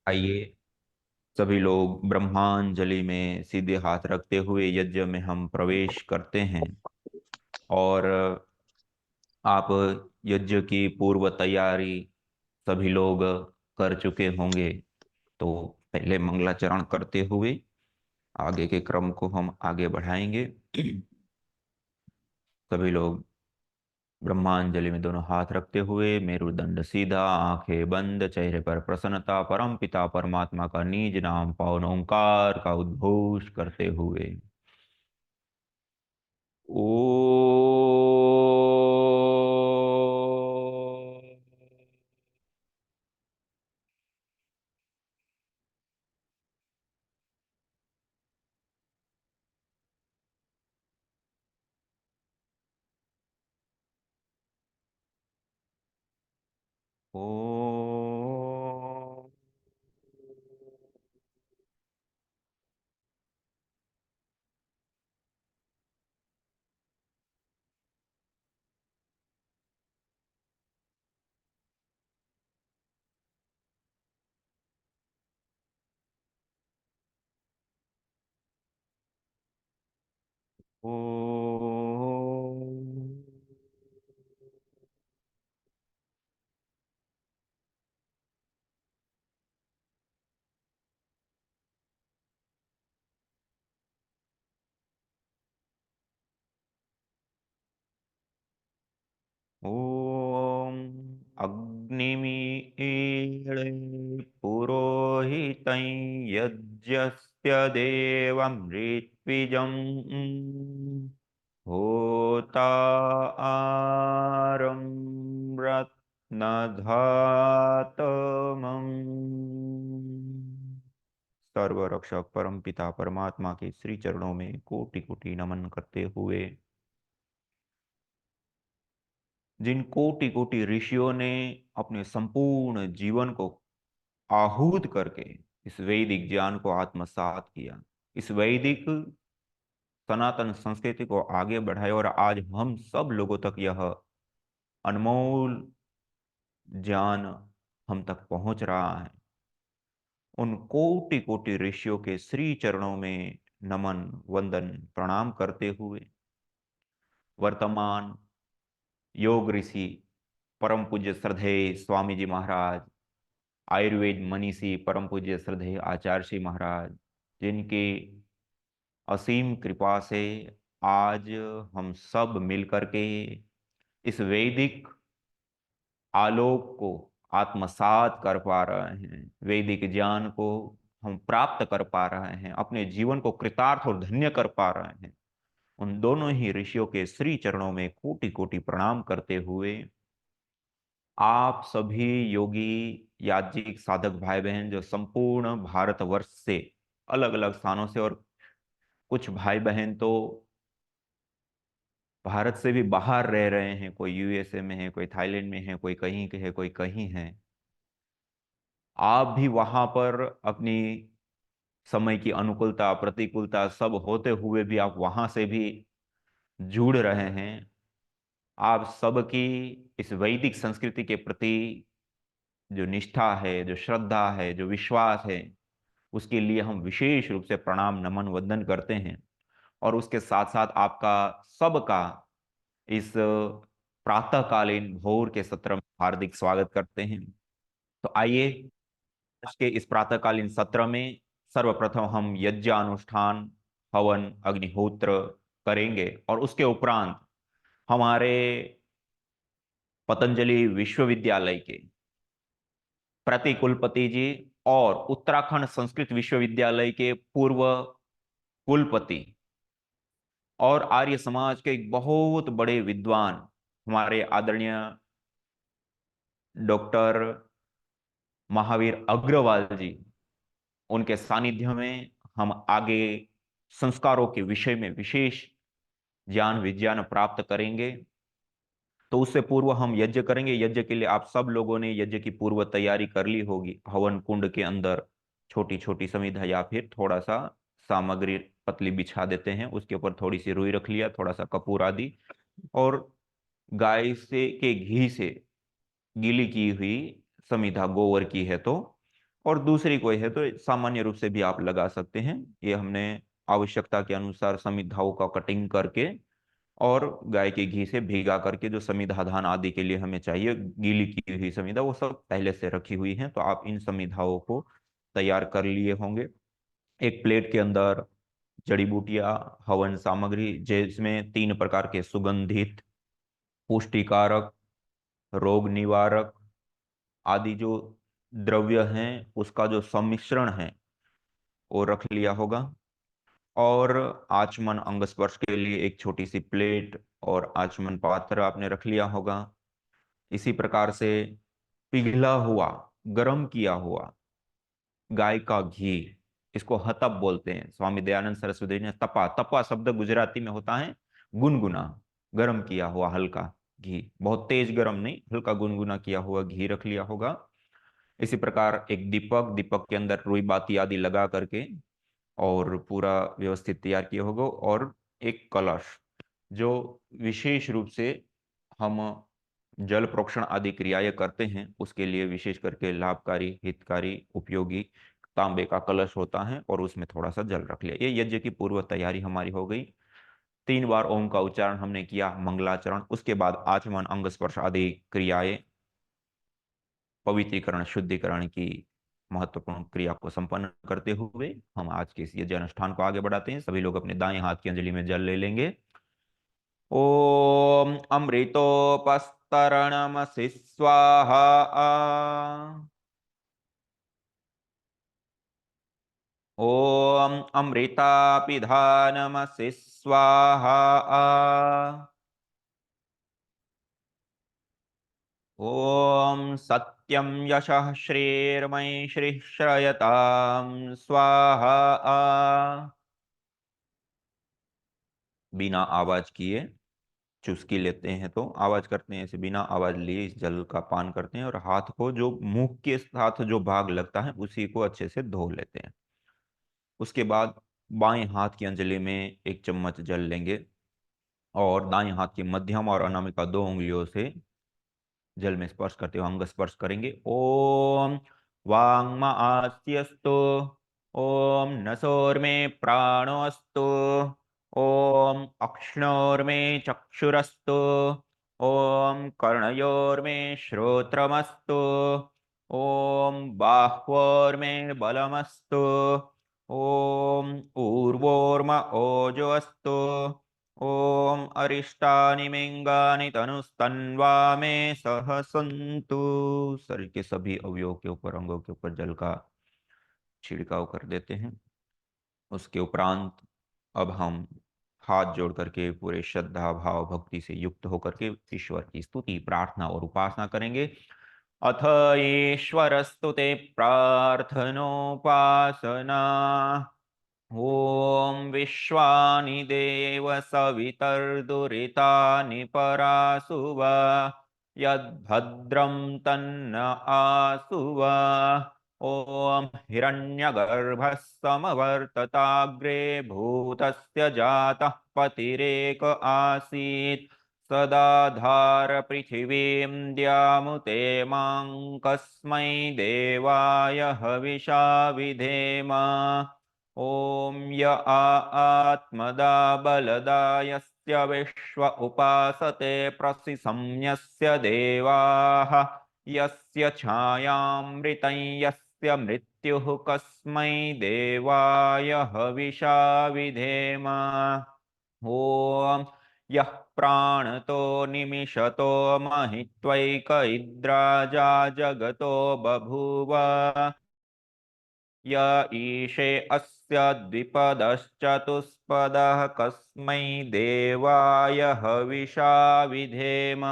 आइए सभी लोग ब्रह्मांजलि में सीधे हाथ रखते हुए यज्ञ में हम प्रवेश करते हैं। और आप यज्ञ की पूर्व तैयारी सभी लोग कर चुके होंगे। तो पहले मंगलाचरण करते हुए आगे के क्रम को हम आगे बढ़ाएंगे। सभी लोग ब्रह्मांजलि में दोनों हाथ रखते हुए मेरुदंड सीधा, आंखें बंद, चेहरे पर प्रसन्नता, परम पिता परमात्मा का निज नाम पावन ओंकार का उद्घोष करते हुए ओ ओ ओम अग्निमीळे पुरोहितं यज्ञस्य देवमृत्विजम् होता आरं रत्नधातमम्। सर्वरक्षक परम पिता परमात्मा के श्री चरणों में कोटि कोटि नमन करते हुए, जिन कोटि कोटि ऋषियों ने अपने संपूर्ण जीवन को आहूत करके इस वैदिक ज्ञान को आत्मसात किया, इस वैदिक सनातन संस्कृति को आगे बढ़ाया, और आज हम सब लोगों तक यह अनमोल ज्ञान हम तक पहुंच रहा है, उन कोटि कोटि ऋषियों के श्री चरणों में नमन वंदन प्रणाम करते हुए, वर्तमान योग ऋषि परम पूज्य श्रद्धेय स्वामी जी महाराज, आयुर्वेद मनीषी परम पूज्य श्रद्धेय आचार्य श्री महाराज, जिनके असीम कृपा से आज हम सब मिलकर के इस वैदिक आलोक को आत्मसात कर पा रहे हैं, वैदिक ज्ञान को हम प्राप्त कर पा रहे हैं, अपने जीवन को कृतार्थ और धन्य कर पा रहे हैं, उन दोनों ही ऋषियों के श्री चरणों में कोटि कोटि प्रणाम करते हुए, आप सभी योगी याज्ञिक साधक भाई बहन जो संपूर्ण भारतवर्ष से अलग अलग स्थानों से, और कुछ भाई बहन तो भारत से भी बाहर रह रहे हैं, कोई यूएसए में है, कोई थाईलैंड में है, कोई कहीं के है, कोई कहीं है, आप भी वहां पर अपनी समय की अनुकूलता प्रतिकूलता सब होते हुए भी आप वहां से भी जुड़ रहे हैं। आप सबकी इस वैदिक संस्कृति के प्रति जो निष्ठा है, जो श्रद्धा है, जो विश्वास है, उसके लिए हम विशेष रूप से प्रणाम नमन वंदन करते हैं। और उसके साथ साथ आपका सबका इस प्रातःकालीन भोर के सत्र में हार्दिक स्वागत करते हैं। तो आइए आज के इस प्रातःकालीन सत्र में सर्वप्रथम हम यज्ञ अनुष्ठान, हवन, अग्निहोत्र करेंगे, और उसके उपरांत हमारे पतंजलि विश्वविद्यालय के प्रति कुलपति जी और उत्तराखंड संस्कृत विश्वविद्यालय के पूर्व कुलपति और आर्य समाज के एक बहुत बड़े विद्वान हमारे आदरणीय डॉक्टर महावीर अग्रवाल जी, उनके सानिध्य में हम आगे संस्कारों के विषय में विशेष ज्ञान विज्ञान प्राप्त करेंगे। तो उससे पूर्व हम यज्ञ करेंगे। यज्ञ के लिए आप सब लोगों ने यज्ञ की पूर्व तैयारी कर ली होगी। हवन कुंड के अंदर छोटी छोटी समिधा या फिर थोड़ा सा सामग्री पतली बिछा देते हैं, उसके ऊपर थोड़ी सी रुई रख लिया, थोड़ा सा कपूर आदि, और गाय से के घी से गीली की हुई समिधा गोबर की है तो और दूसरी कोई है तो सामान्य रूप से भी आप लगा सकते हैं। ये हमने आवश्यकता के अनुसार समिधाओं का कटिंग करके और गाय के घी से भिगा करके जो समिधा धान आदि के लिए हमें चाहिए गीली की हुई समिधा, वो सब पहले से रखी हुई है। तो आप इन समिधाओं को तैयार कर लिए होंगे। एक प्लेट के अंदर जड़ी बूटियां, हवन सामग्री जिसमें 3 प्रकार के सुगंधित, पुष्टिकारक, रोग निवारक आदि जो द्रव्य हैं उसका जो सम्मिश्रण है वो रख लिया होगा। और आचमन अंग स्पर्श के लिए एक छोटी सी प्लेट और आचमन पात्र आपने रख लिया होगा। इसी प्रकार से पिघला हुआ, गरम किया हुआ गाय का घी, इसको हतप बोलते हैं। स्वामी दयानंद सरस्वती ने तपा, तपा शब्द गुजराती में होता है गुनगुना, गरम किया हुआ हल्का घी, बहुत तेज गरम नहीं, हल्का गुनगुना किया हुआ घी रख लिया होगा। इसी प्रकार एक दीपक, दीपक के अंदर रुई बाती आदि लगा करके और पूरा व्यवस्थित तैयार किया होगा। और एक कलश जो विशेष रूप से हम जल प्रोक्षण आदि क्रियाएं करते हैं उसके लिए विशेष करके लाभकारी, हितकारी, उपयोगी तांबे का कलश होता है और उसमें थोड़ा सा जल रख लिया। ये यज्ञ की पूर्व तैयारी हमारी हो गई। 3 बार ओम का उच्चारण हमने किया, मंगलाचरण, उसके बाद आचमन अंग स्पर्श आदि क्रियाएं, पवित्रीकरण शुद्धिकरण की महत्वपूर्ण क्रिया को संपन्न करते हुए हम आज के इस यज्ञ अनुष्ठान को आगे बढ़ाते हैं। सभी लोग अपने दाएं हाथ की अंजलि में जल ले लेंगे। ओम अमृतोपस्तरणमसि स्वाहा। ओम अमृतापिधानमसि स्वाहा। ओम सत्यम यशः श्रीर्मयि श्रीः श्रयतां स्वाहा। बिना आवाज किए चुस्की लेते हैं तो आवाज करते हैं, ऐसे बिना आवाज लिए इस जल का पान करते हैं और हाथ को जो मुंह के साथ जो भाग लगता है उसी को अच्छे से धो लेते हैं। उसके बाद बाएं हाथ की अंजलि में 1 चम्मच जल लेंगे और दाएं हाथ की मध्यम और अनामिका 2 उंगलियों से जल में स्पर्श करते हुए अंग स्पर्श करेंगे। ओम वांग आस्यस्तु, ओम नसोर्मे प्राणोस्तु, ओम अक्ष्णोर्मे चक्षुरस्तु, ओम कर्णयोर्मे श्रोत्रमस्तु, ओम बाह्वोर्मे बलमस्तु, ओम ऊर्वोर्म ओजोऽस्तु, ओम अरिष्टानि मिंगानि तनुस्तन्वा में सह सन्तु। शरीर के सभी अवयवों के ऊपर, अंगों के ऊपर जल का छिड़काव कर देते हैं। उसके उपरांत अब हम हाथ जोड़ करके पूरे श्रद्धा भाव भक्ति से युक्त होकर के ईश्वर की स्तुति, प्रार्थना और उपासना करेंगे। अथ ईश्वरस्तु ते प्रार्थनोपासना। ॐ विश्वानि देव सवितर्दुरितानि परासुव, यद्भद्रं तन्न आसुव। ॐ हिरण्यगर्भः समवर्तताग्रे भूतस्य जातः पतिरेक आसीत्, सदाधार पृथिवीं द्यामुते मां कस्मै देवाय हविषा विधेम। ॐ य आत्मदा बलदा यस्य विश्व उपासते प्रसिसंयस्य देवाः, यस्य छायामृतं यस्य मृत्युः कस्मै देवाय हविषा विधेम। ॐ यः प्राणतो निमिषतो महित्वैक इद्राजा जगतो बभूव, य ईशे अस्य द्विपदश्चतुष्पदः कस्मै देवाय हविषा विधेम।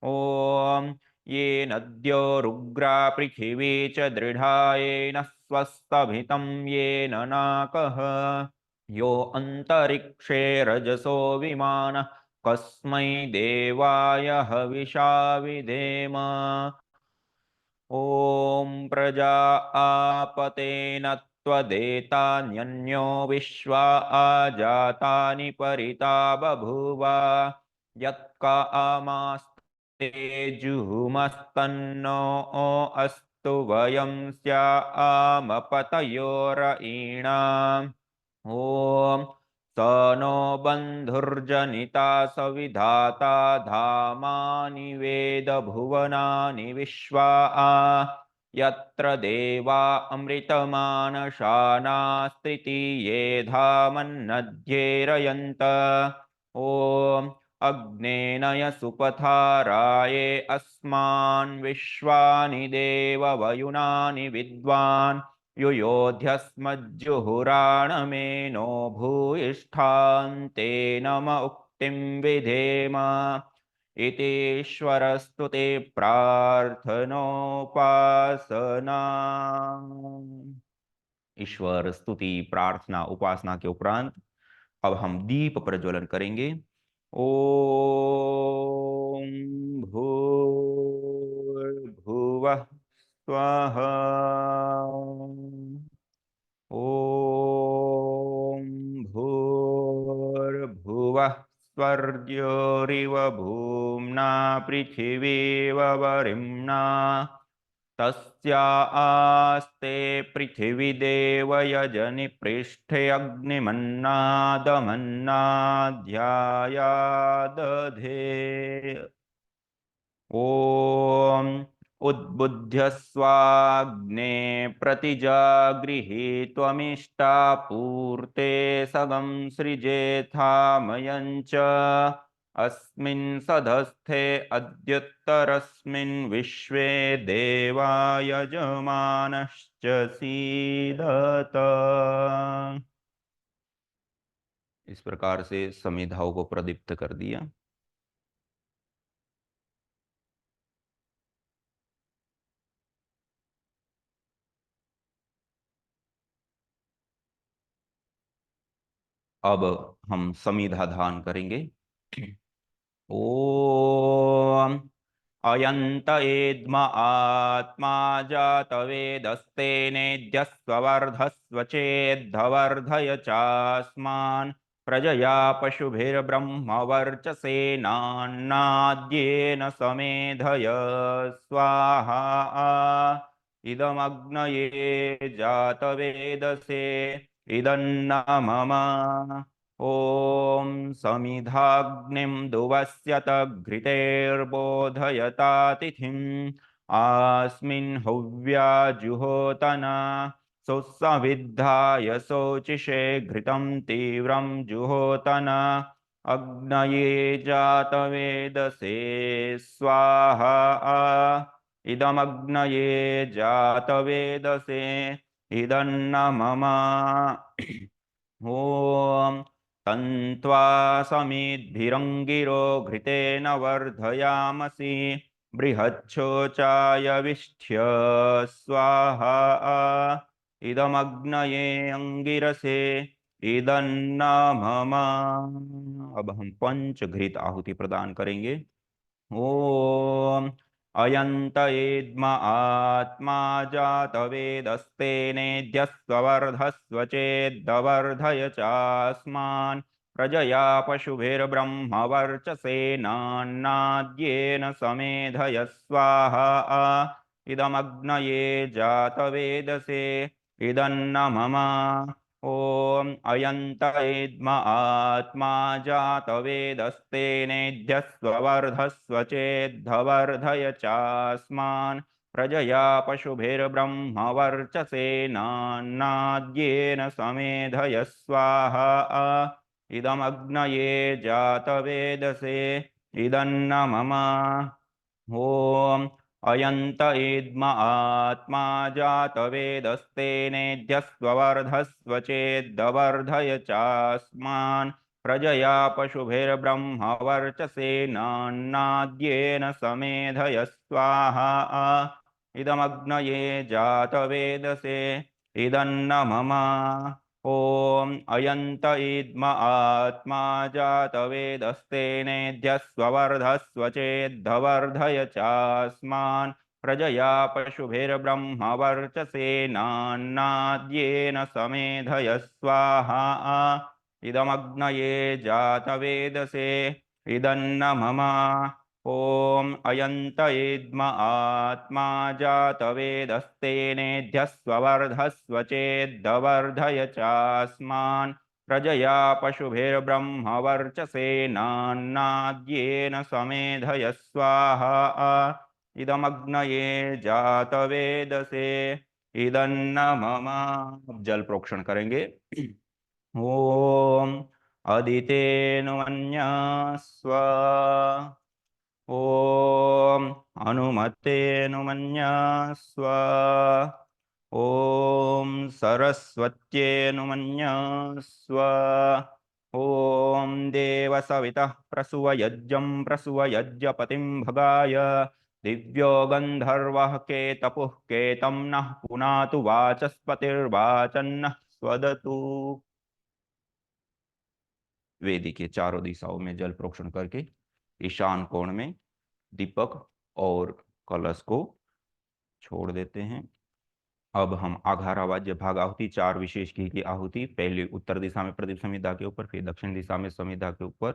ॐ ये नद्योरुग्रा पृथिवी च दृढा येन स्वस्तभितं येन नाकः, यो अन्तरिक्षे रजसो विमानः कस्मै देवाय हविषा विधेम। ॐ प्रजा आपतेन त्वदेतान्यन्यो विश्वा आजातानि परिता बभूव, यत्कामास्ते जुहुमस्तन्नो वयं स्यामपतयोरयीणाम्। ॐ स नो बन्धुर्जनिता सविधाता धामानि वेद भुवनानि विश्वा यत्र देवा अमृतमानशानास्त्रितीये धामन्नध्येरयन्त। ॐ अग्नेनय सुपथाराये अस्मान् विश्वानि देववयुनानि विद्वान् युयोध्यस्मज्जुहुराणमेनो भूयिष्ठान्ते नम उक्तिं विधेम। इतीश्वरस्तु ते प्रार्थनोपासना। ईश्वर स्तुति प्रार्थना उपासना के उपरांत अब हम दीप प्रज्वलन करेंगे। ओम भूर्भुवः स्वः। ओम भूर्भुवः स्वर्ग्योरिव भूम्ना पृथिवीव वरिम्ना तस्या आस्ते पृथिवी देवयजनि पृष्ठे अग्निमन्नादमन्नाध्यायादधे। ॐ उद्बुद्ध्य स्वाग्ने प्रतिजागृहि त्वमिष्टा पूर्ते सगं सृजेथामयं च अस्मिन् सधस्थे अद्युत्तरस्मिन् विश्वे देवा यजमानश्च सीदत। इस प्रकार से समिधाओं को प्रदीप्त कर दिया। अब हम समिधा धान करेंगे। ओम अयंत एद्म आत्मा जातवेदस्तेनेद्यस्वर्धस्व चेद्धवर्धय चास्मान् प्रजया पशुभिर्ब्रह्मवर्चसेनान्नाद्येन समेधय स्वाहा। इदमग्नये जातवेदसे इदन्न मम। ॐ समिधाग्निं दुवस्यत घृतेर्बोधयता तिथिम् आस्मिन् हव्या जुहोतना सुसंविद्धाय शोचिषे घृतं तीव्रं जुहोतना अग्नये जातवेदसे स्वाहा। इदमग्नये जातवेदसे इदन्न मम। ॐ तन्त्वा समिद्भिरङ्गिरो घृतेन वर्धयामसि बृहच्छोचाय विष्ठ्य स्वाहा। इदमग्नये अंगिरसे इदन्न मम। अब हम पंचघृत आहुति प्रदान करेंगे। ओम अयंत एद्म आत्मा जातवेदस्तेनेद्यस्वर्धस्व चेद्धवर्धय चास्मान् प्रजया पशुभिर्ब्रह्मवर्चसेनान्नाद्येन समेधय स्वाहा। इदमग्नये जातवेदसे इदन्न मम। ॐ अयंत एद्म आत्मा जातवेदस्तेनेद्यस्वर्धस्व चेद्धवर्धय चास्मान् प्रजया पशुभिर्ब्रह्मवर्चसेनान्नाद्येन समेधय स्वाहा। इदमग्नये जातवेदसे इदन्न मम। ॐ अयंत एद्म आत्मा जातवेदस्तेनेद्यस्वर्धस्व चेद्धवर्धय चास्मान् प्रजया पशुभिर्ब्रह्मवर्चसेनान्नाद्येन समेधय स्वाहा। इदमग्नये जातवेदसे इदन्न मम। ॐ अयंत एद्म आत्मा जातवेदस्तेनेद्यस्वर्धस्व चेद्धवर्धय चास्मान् प्रजया पशुभिर्ब्रह्मवर्चसेनान्नाद्येन समेधय स्वाहा। इदमग्नये जातवेदसे इदन्न मम। ओम अयंत इद्म आत्मा जातवेदस्तेनेध्यस्वर्धस्व चेद्वर्धय चास्मान् प्रजया पशुभिर्ब्रह्मवर्चसेनान्नाद्येन समेधय स्वाहा इदमग्नये जातवेदसे इदन्न मम। अब जल प्रोक्षण करेंगे। ओम अदितेनुमन्या स्व। ओम हनुमतेनुमन्या स्व। ओम सरस्वत्येनुमन्या स्व। ओम देवसवितः प्रसूवयज्ञं प्रसूवयज्ञपतिं भगाय दिव्यो गन्धर्वः केतपुः केतं नः पुनातु वाचस्पतिर्वाचन्नः स्वदतु। वेदी के चारों दिशाओं में जल प्रोक्षण करके ईशान कोण में दीपक और कलश को छोड़ देते हैं। अब हम आघारावाज्य भाग आहुति, चार विशेष घी की आहुति, पहले उत्तर दिशा में प्रदीप समिधा के ऊपर, फिर दक्षिण दिशा में समिधा के ऊपर।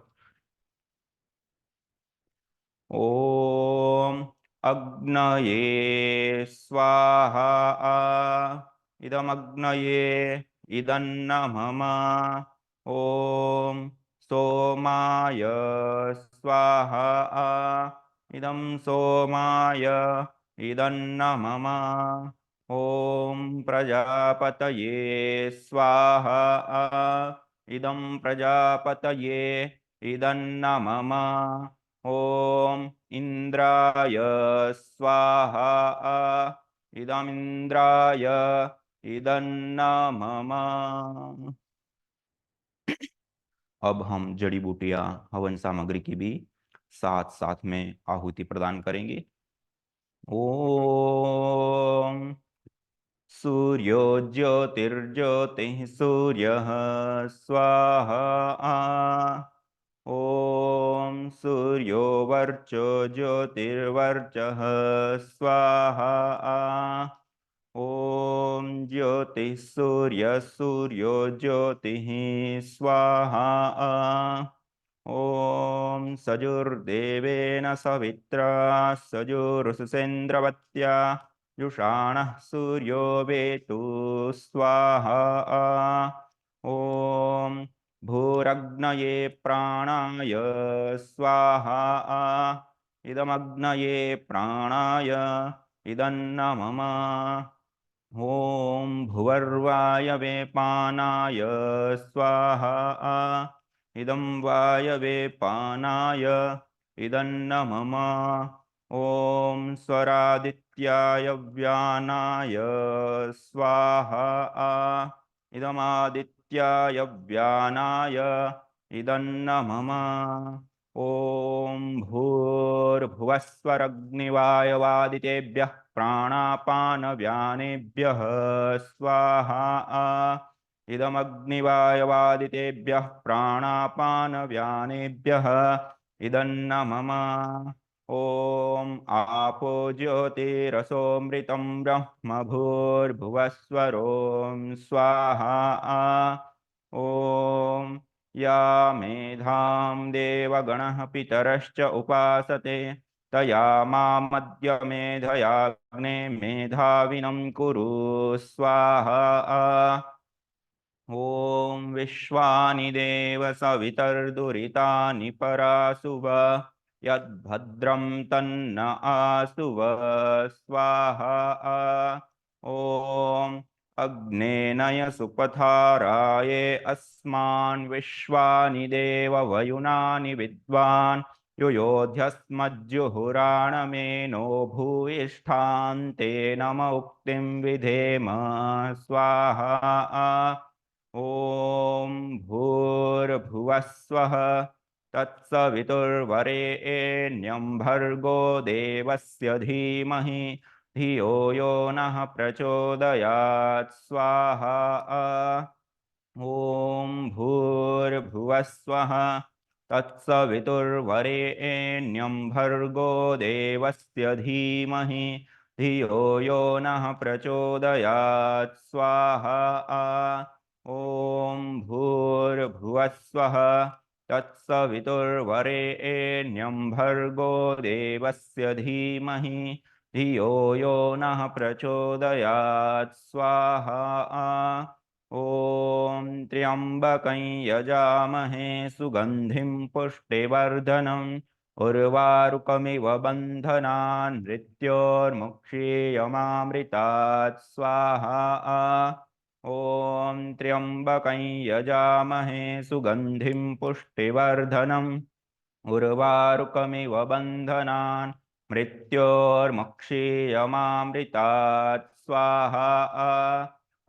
ओम अग्नये स्वाहा इदमग्नये इदन्न मम। ओम सोमाय स्वाहा इदं सोमाय इदन्न मम। ओम प्रजापतये स्वाहा इदं प्रजापतये इदन्न मम। ओम इंद्राय स्वाहा इदमिंद्राय इदन्न मम। अब हम जड़ी बूटियां हवन सामग्री की भी साथ साथ में आहुति प्रदान करेंगे। ओम सूर्यो ज्योतिर्ज्योतिः सूर्यः स्वाहा। ओम सूर्यो वर्चो ज्योतिर्वर्चः स्वाहा। ओम ज्योतिः सूर्य सूर्यो ज्योतिः स्वाहा। ओम सजुर्देवेन सवित्रा सजुरुषसेन्द्रवत्या जुषाणः सूर्यो वेतु स्वाहा। ओम भूरग्नये प्राणाय स्वाहा इदमग्नये प्राणाय इदन्न मम। ओम भुवर्वायवे पानाय स्वाहा इदं वायवे पानाय इदन्न मम। ओम स्वरादित्याय व्यानाय स्वाहा इदमादित्याय व्यानाय इदन्न मम। ओम भूर्भुवस्वरग्निवायवादितेभ्यः प्राणापानव्यानेभ्यः स्वाहा इदमग्निवायवादितेभ्यः प्राणापानव्यानेभ्यः इदन्न मम। ओम आपो ज्योतिरसोमृतं ब्रह्म भूर्भुवस्वरों स्वाहा। ओम या मेधां देवगणः पितरश्च उपासते तया मामद्य मेधयाग्ने मेधाविनं कुरु स्वाहा। ओम विश्वानि देव सवितर्दुरितानि परासुव यद्भद्रं तन्न आसुव स्वाहा। ओम अग्नेनय सुपथाराये अस्मान् विश्वानि देव वयुनानि विद्वान् युयोध्यस्मज्जुहुराणमेनो भूयिष्ठान्ते नम उक्तिं विधेम स्वाहा। ओम भूर्भुवस्वः तत्सवितुर्वरेण्यं भर्गो देवस्य धीमहि धियो यो नः प्रचोदयात् स्वाहा। ओम भूर्भुवस्वः तत्सवितुर्वरेण्यं भर्गो देवस्य धीमहि धियो यो नः प्रचोदयात् स्वाहा। ओम भूर्भुवस्वः तत्सवितुर्वरेण्यं भर्गो देवस्य धीमहि धियो यो नः प्रचोदयात् स्वाहा। ॐ त्र्यम्बकं यजामहे सुगन्धिं पुष्टिवर्धनम् उर्वारुकमिव बन्धनान् मृत्योर्मुक्षीयमामृतात् स्वाहा। ॐ त्र्यम्बकं यजामहे सुगन्धिं पुष्टिवर्धनम् उर्वारुकमिव बन्धनान् मृत्योर्मुक्षीयमामृतात् स्वाहा।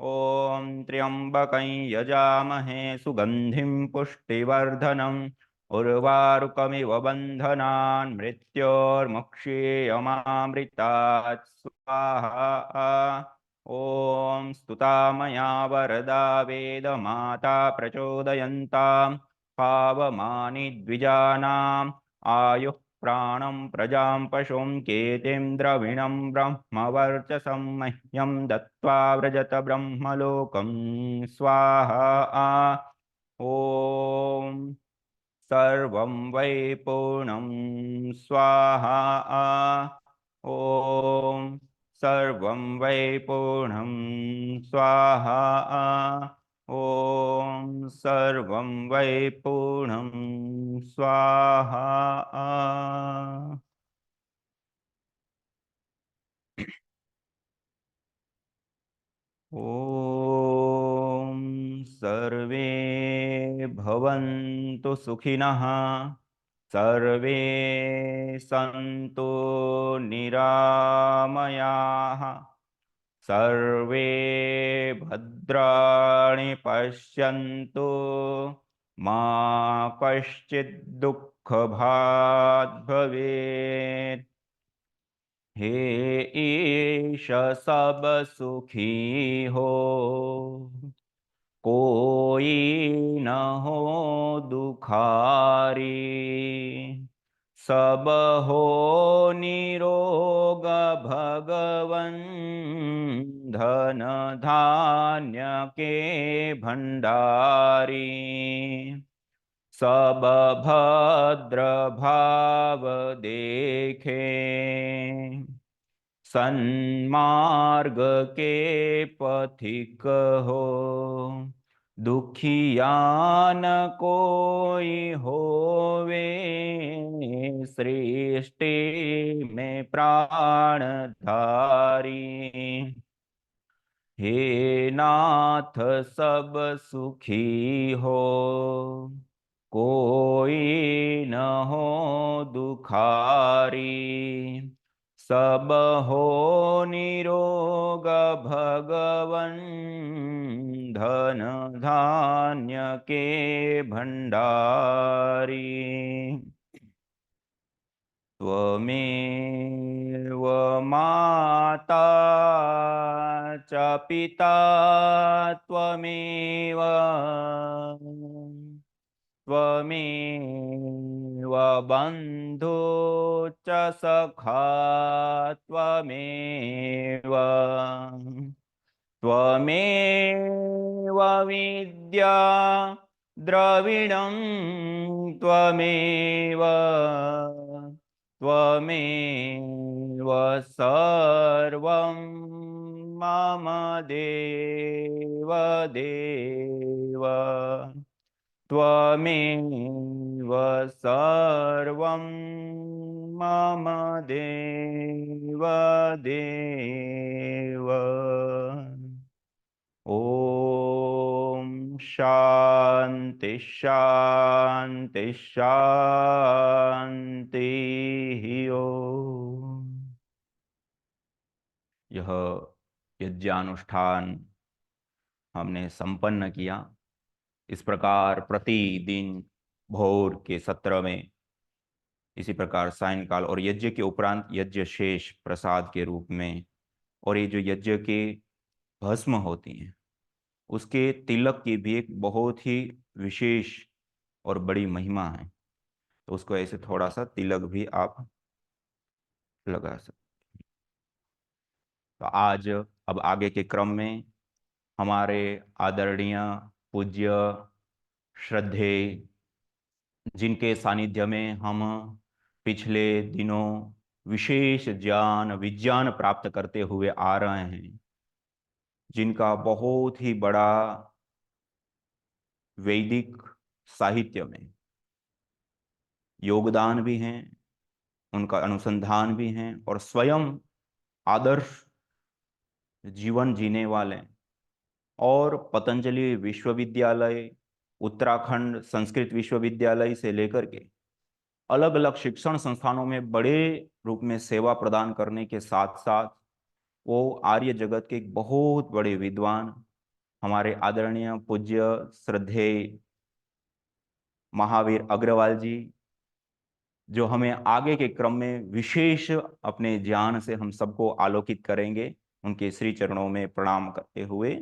ॐ त्र्यम्बकं यजामहे सुगन्धिं पुष्टिवर्धनम् उर्वारुकमिव बन्धनान् मृत्योर्मुक्षीयमामृतात् स्वाहा। ॐ स्तुता मया वरदा वेदमाता प्रचोदयन्ताम् पावमानि द्विजानाम् आयुः प्राणं प्रजां पशुं केतिं द्रविणं ब्रह्मवर्चसं मह्यं दत्त्वा व्रजत ब्रह्मलोकं स्वाहा। ॐ सर्वं वै पूर्णं स्वाहा। ॐ सर्वं वै पूर्णं स्वाहा। ॐ सर्वं वै पूर्णं स्वाहा। ॐ सर्वे भवन्तु सुखिनः सर्वे सन्तु निरामयाः सर्वे भद्राणि पश्यन्तु मा कश्चित् दुःखभाग् भवेत्। हे ईश सब सुखी हो कोई न हो दुखारी सब हो निरोग भगवन धन धान्य के भंडारी सब भद्र भाव देखे सन्मार्ग के पथिक हो दुखियान कोई होवे सृष्टि में प्राणधारी। हे नाथ सब सुखी हो कोई न हो दुखारी सब हो निरोग भगवन धन धान्य के भंडारी। त्वमेव माता च पिता त्वमेव त्वमेव बन्धु च सखा त्वमेव त्वमेव विद्या द्रविणं त्वमेव त्वमेव सर्वं मम देव देव त्वमेव सर्वं मम देव देव। ॐ शान्ति शान्ति शान्तिः। ओम। यह यज्ञानुष्ठान हमने संपन्न किया। इस प्रकार प्रतिदिन भोर के सत्र में, इसी प्रकार सायंकाल और यज्ञ के उपरांत यज्ञ शेष प्रसाद के रूप में, और ये जो यज्ञ के भस्म होती हैं उसके तिलक की भी एक बहुत ही विशेष और बड़ी महिमा है। तो उसको ऐसे थोड़ा सा तिलक भी आप लगा सकते। तो आज अब आगे के क्रम में हमारे आदरणीय पूज्य श्रद्धेय जिनके सानिध्य में हम पिछले दिनों विशेष ज्ञान विज्ञान प्राप्त करते हुए आ रहे हैं, जिनका बहुत ही बड़ा वैदिक साहित्य में योगदान भी है, उनका अनुसंधान भी है, और स्वयं आदर्श जीवन जीने वाले, और पतंजलि विश्वविद्यालय, उत्तराखंड संस्कृत विश्वविद्यालय से लेकर के अलग अलग शिक्षण संस्थानों में बड़े रूप में सेवा प्रदान करने के साथ साथ वो आर्य जगत के एक बहुत बड़े विद्वान, हमारे आदरणीय पूज्य श्रद्धेय महावीर अग्रवाल जी, जो हमें आगे के क्रम में विशेष अपने ज्ञान से हम सबको आलोकित करेंगे, उनके श्री चरणों में प्रणाम करते हुए।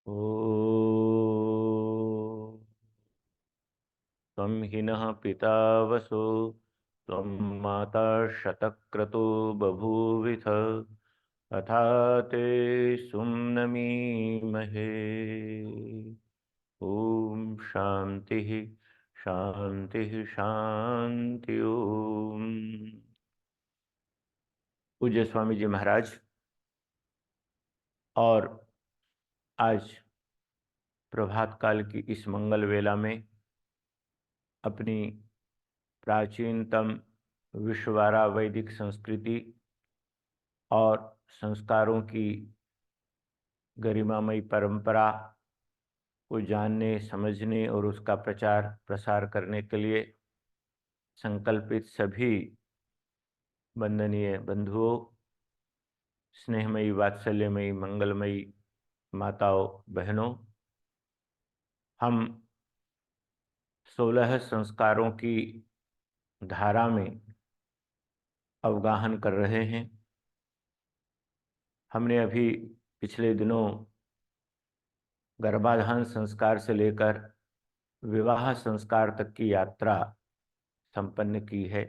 ओ त्वं हि नः पिता वसो त्वं माता शतक्रतो बभूविथ अथा ते सुम्नमीमहे। ओम शांति शांति शांति ओम। पूज्य स्वामी जी महाराज और आज प्रभात काल की इस मंगल वेला में अपनी प्राचीनतम विश्ववारा वैदिक संस्कृति और संस्कारों की गरिमामयी परंपरा को जानने, समझने और उसका प्रचार प्रसार करने के लिए संकल्पित सभी वंदनीय बंधुओं, स्नेहमयी, वात्सल्यमयी, मंगलमयी माताओं, बहनों, हम 16 संस्कारों की धारा में अवगाहन कर रहे हैं। हमने अभी पिछले दिनों गर्भाधान संस्कार से लेकर विवाह संस्कार तक की यात्रा संपन्न की है।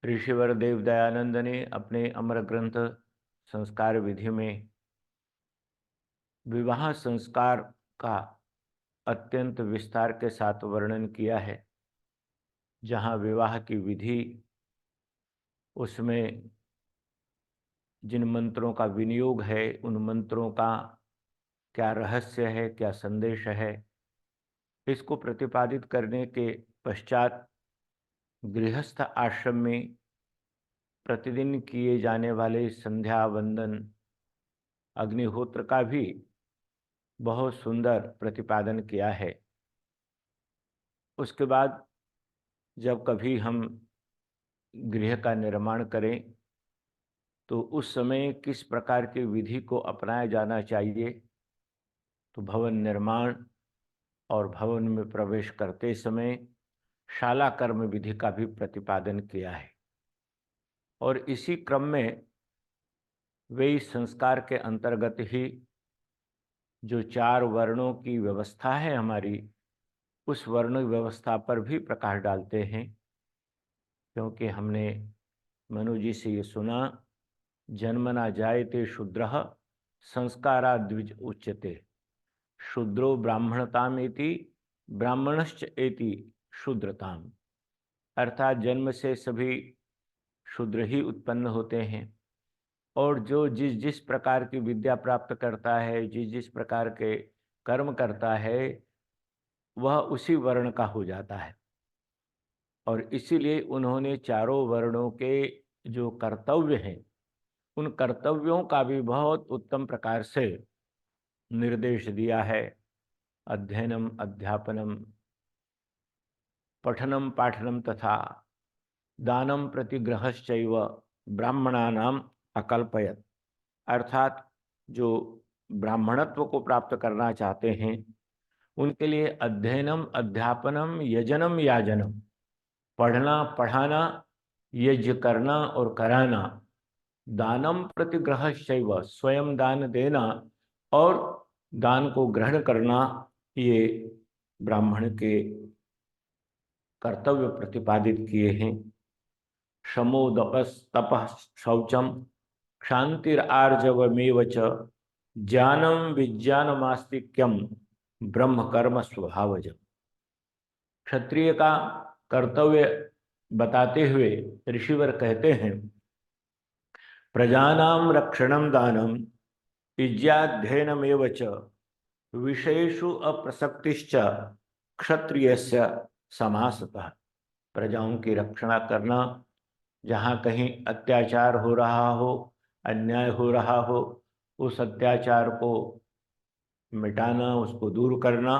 ऋषिवर देव दयानंद ने अपने अमर ग्रंथ संस्कार विधि में विवाह संस्कार का अत्यंत विस्तार के साथ वर्णन किया है, जहाँ विवाह की विधि, उसमें जिन मंत्रों का विनियोग है, उन मंत्रों का क्या रहस्य है, क्या संदेश है, इसको प्रतिपादित करने के पश्चात गृहस्थ आश्रम में प्रतिदिन किए जाने वाले संध्या वंदन अग्निहोत्र का भी बहुत सुंदर प्रतिपादन किया है। उसके बाद जब कभी हम गृह का निर्माण करें तो उस समय किस प्रकार की विधि को अपनाया जाना चाहिए, तो भवन निर्माण और भवन में प्रवेश करते समय शाला कर्म विधि का भी प्रतिपादन किया है। और इसी क्रम में वे इस संस्कार के अंतर्गत ही जो 4 वर्णों की व्यवस्था है हमारी, उस वर्ण व्यवस्था पर भी प्रकाश डालते हैं। क्योंकि हमने मनु जी से ये सुना, जन्मना जायते शूद्रः संस्कारा द्विज उच्यते, शूद्रो ब्राह्मणतामेति ब्राह्मणश्च एति शूद्रताम, अर्थात जन्म से सभी शूद्र ही उत्पन्न होते हैं, और जो जिस जिस प्रकार की विद्या प्राप्त करता है, जिस जिस प्रकार के कर्म करता है, वह उसी वर्ण का हो जाता है। और इसीलिए उन्होंने चारों वर्णों के जो कर्तव्य हैं, उन कर्तव्यों का भी बहुत उत्तम प्रकार से निर्देश दिया है। अध्ययनम अध्यापनम पठनम पाठनम तथा दानम प्रतिग्रहश्चैव ब्राह्मणानाम अकल्पयत, अर्थात जो ब्राह्मणत्व को प्राप्त करना चाहते हैं उनके लिए अध्ययनम अध्यापनम यजनम याजनम, पढ़ना पढ़ाना, यज्ञ करना और कराना, दानम प्रतिग्रहश्चैव, स्वयं दान देना और दान को ग्रहण करना, ये ब्राह्मण के कर्तव्य प्रतिपादित किए हैं। शमो दपस तपः शौचम क्षांतिरार्जवमेव च ज्ञानम विज्ञानमास्तिक्यम ब्रह्म कर्म स्वभावजम। क्षत्रिय का कर्तव्य बताते हुए ऋषिवर कहते हैं, प्रजानां रक्षणं दानम विद्याध्ययनमेव च विषयेषु अप्रसक्तिश्च क्षत्रियस्य समासतः। प्रजाओं की रक्षणा करना, जहाँ कहीं अत्याचार हो रहा हो, अन्याय हो रहा हो, उस अत्याचार को मिटाना, उसको दूर करना।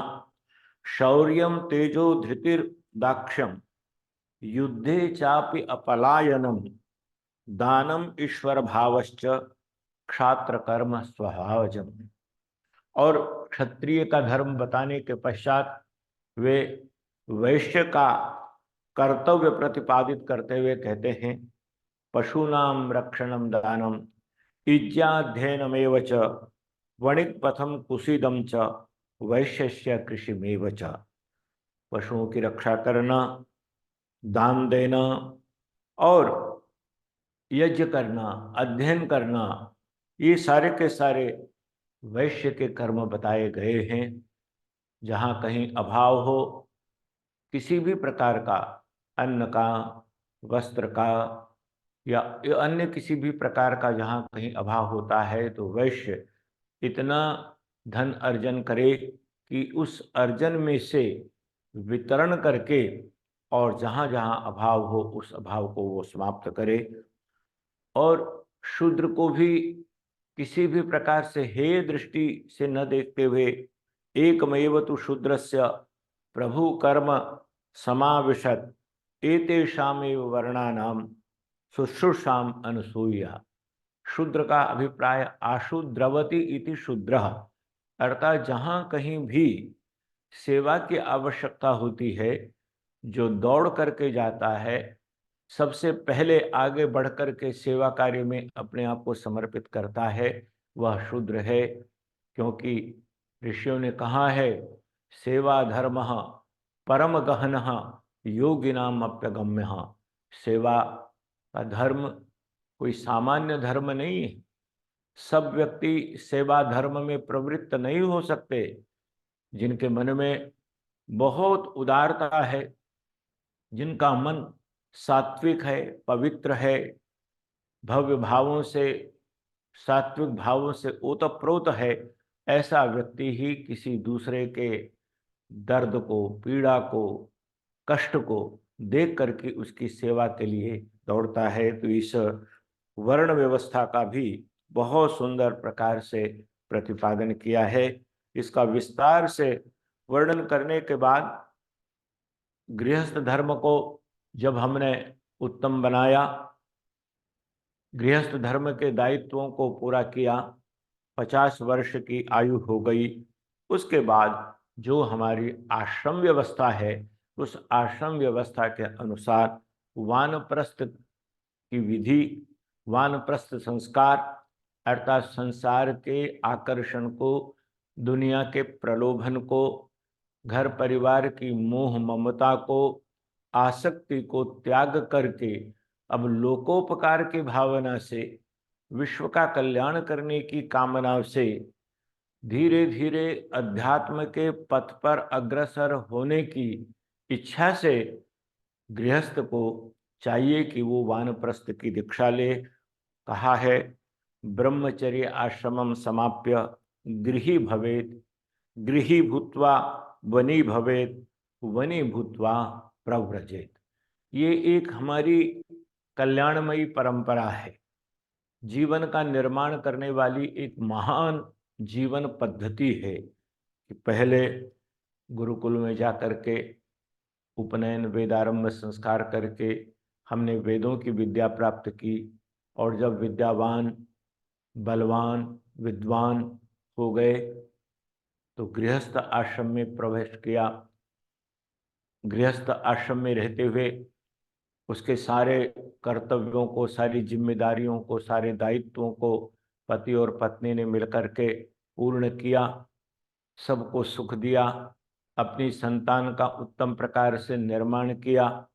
शौर्यम तेजो धृतिर्दाक्ष्यम युद्धे चापि अपलायनम दानम ईश्वर भावश्च क्षात्र कर्म स्वभावजम। और क्षत्रिय का धर्म बताने के पश्चात वे वैश्य का कर्तव्य प्रतिपादित करते हुए कहते हैं, पशूनां रक्षणं दानम इज्याध्ययनमेव च वणिक्पथम कुसीदम च वैश्यस्य कृषिमेव च। पशुओं की रक्षा करना, दान देना और यज्ञ करना, अध्ययन करना, ये सारे के सारे वैश्य के कर्म बताए गए हैं। जहाँ कहीं अभाव हो, किसी भी प्रकार का, अन्न का, वस्त्र का या अन्य किसी भी प्रकार का जहाँ कहीं अभाव होता है, तो वैश्य इतना धन अर्जन करे कि उस अर्जन में से वितरण करके और जहाँ जहाँ अभाव हो उस अभाव को वो समाप्त करे। और शूद्र को भी किसी भी प्रकार से हेय दृष्टि से न देखते हुए, एकमेव तु शूद्रस्य प्रभु कर्म समाविशत एतेषामेव वर्णानाम शुश्रूषाम अनुसूया। शूद्र का अभिप्राय आशूद्रवती इति शूद्र, अर्थात जहाँ कहीं भी सेवा की आवश्यकता होती है, जो दौड़ करके जाता है, सबसे पहले आगे बढ़कर के सेवा कार्य में अपने आप को समर्पित करता है, वह शूद्र है। क्योंकि ऋषियों ने कहा है, सेवा धर्म परम गहन योगिनाम अप्यगम्य। सेवा का धर्म कोई सामान्य धर्म नहीं है। सब व्यक्ति सेवा धर्म में प्रवृत्त नहीं हो सकते। जिनके मन में बहुत उदारता है, जिनका मन सात्विक है, पवित्र है, भव्य भावों से, सात्विक भावों से ओतप्रोत है, ऐसा व्यक्ति ही किसी दूसरे के दर्द को, पीड़ा को, कष्ट को देख करके उसकी सेवा के लिए दौड़ता है। तो इस वर्ण व्यवस्था का भी बहुत सुंदर प्रकार से प्रतिपादन किया है। इसका विस्तार से वर्णन करने के बाद गृहस्थ धर्म को जब हमने उत्तम बनाया, गृहस्थ धर्म के दायित्वों को पूरा किया, 50 वर्ष की आयु हो गई, उसके बाद जो हमारी आश्रम व्यवस्था है, उस आश्रम व्यवस्था के अनुसार वानप्रस्थ की विधि, वानप्रस्थ संस्कार, अर्थात संसार के आकर्षण को, दुनिया के प्रलोभन को, घर परिवार की मोह ममता को, आसक्ति को त्याग करके अब लोकोपकार की भावना से, विश्व का कल्याण करने की कामना से धीरे धीरे अध्यात्म के पथ पर अग्रसर होने की इच्छा से गृहस्थ को चाहिए कि वो वानप्रस्थ की दीक्षा ले। कहा है, ब्रह्मचर्य आश्रमम समाप्य गृही भवेत्, गृही भूत्वा वनी भवेत्, वनी भूत्वा प्रव्रजेत। ये एक हमारी कल्याणमयी परंपरा है, जीवन का निर्माण करने वाली एक महान जीवन पद्धति है कि पहले गुरुकुल में जा करके उपनयन वेदारंभ संस्कार करके हमने वेदों की विद्या प्राप्त की, और जब विद्यावान बलवान विद्वान हो गए तो गृहस्थ आश्रम में प्रवेश किया। गृहस्थ आश्रम में रहते हुए उसके सारे कर्तव्यों को, सारी जिम्मेदारियों को, सारे दायित्वों को पति और पत्नी ने मिलकर के पूर्ण किया, सबको सुख दिया, अपनी संतान का उत्तम प्रकार से निर्माण किया,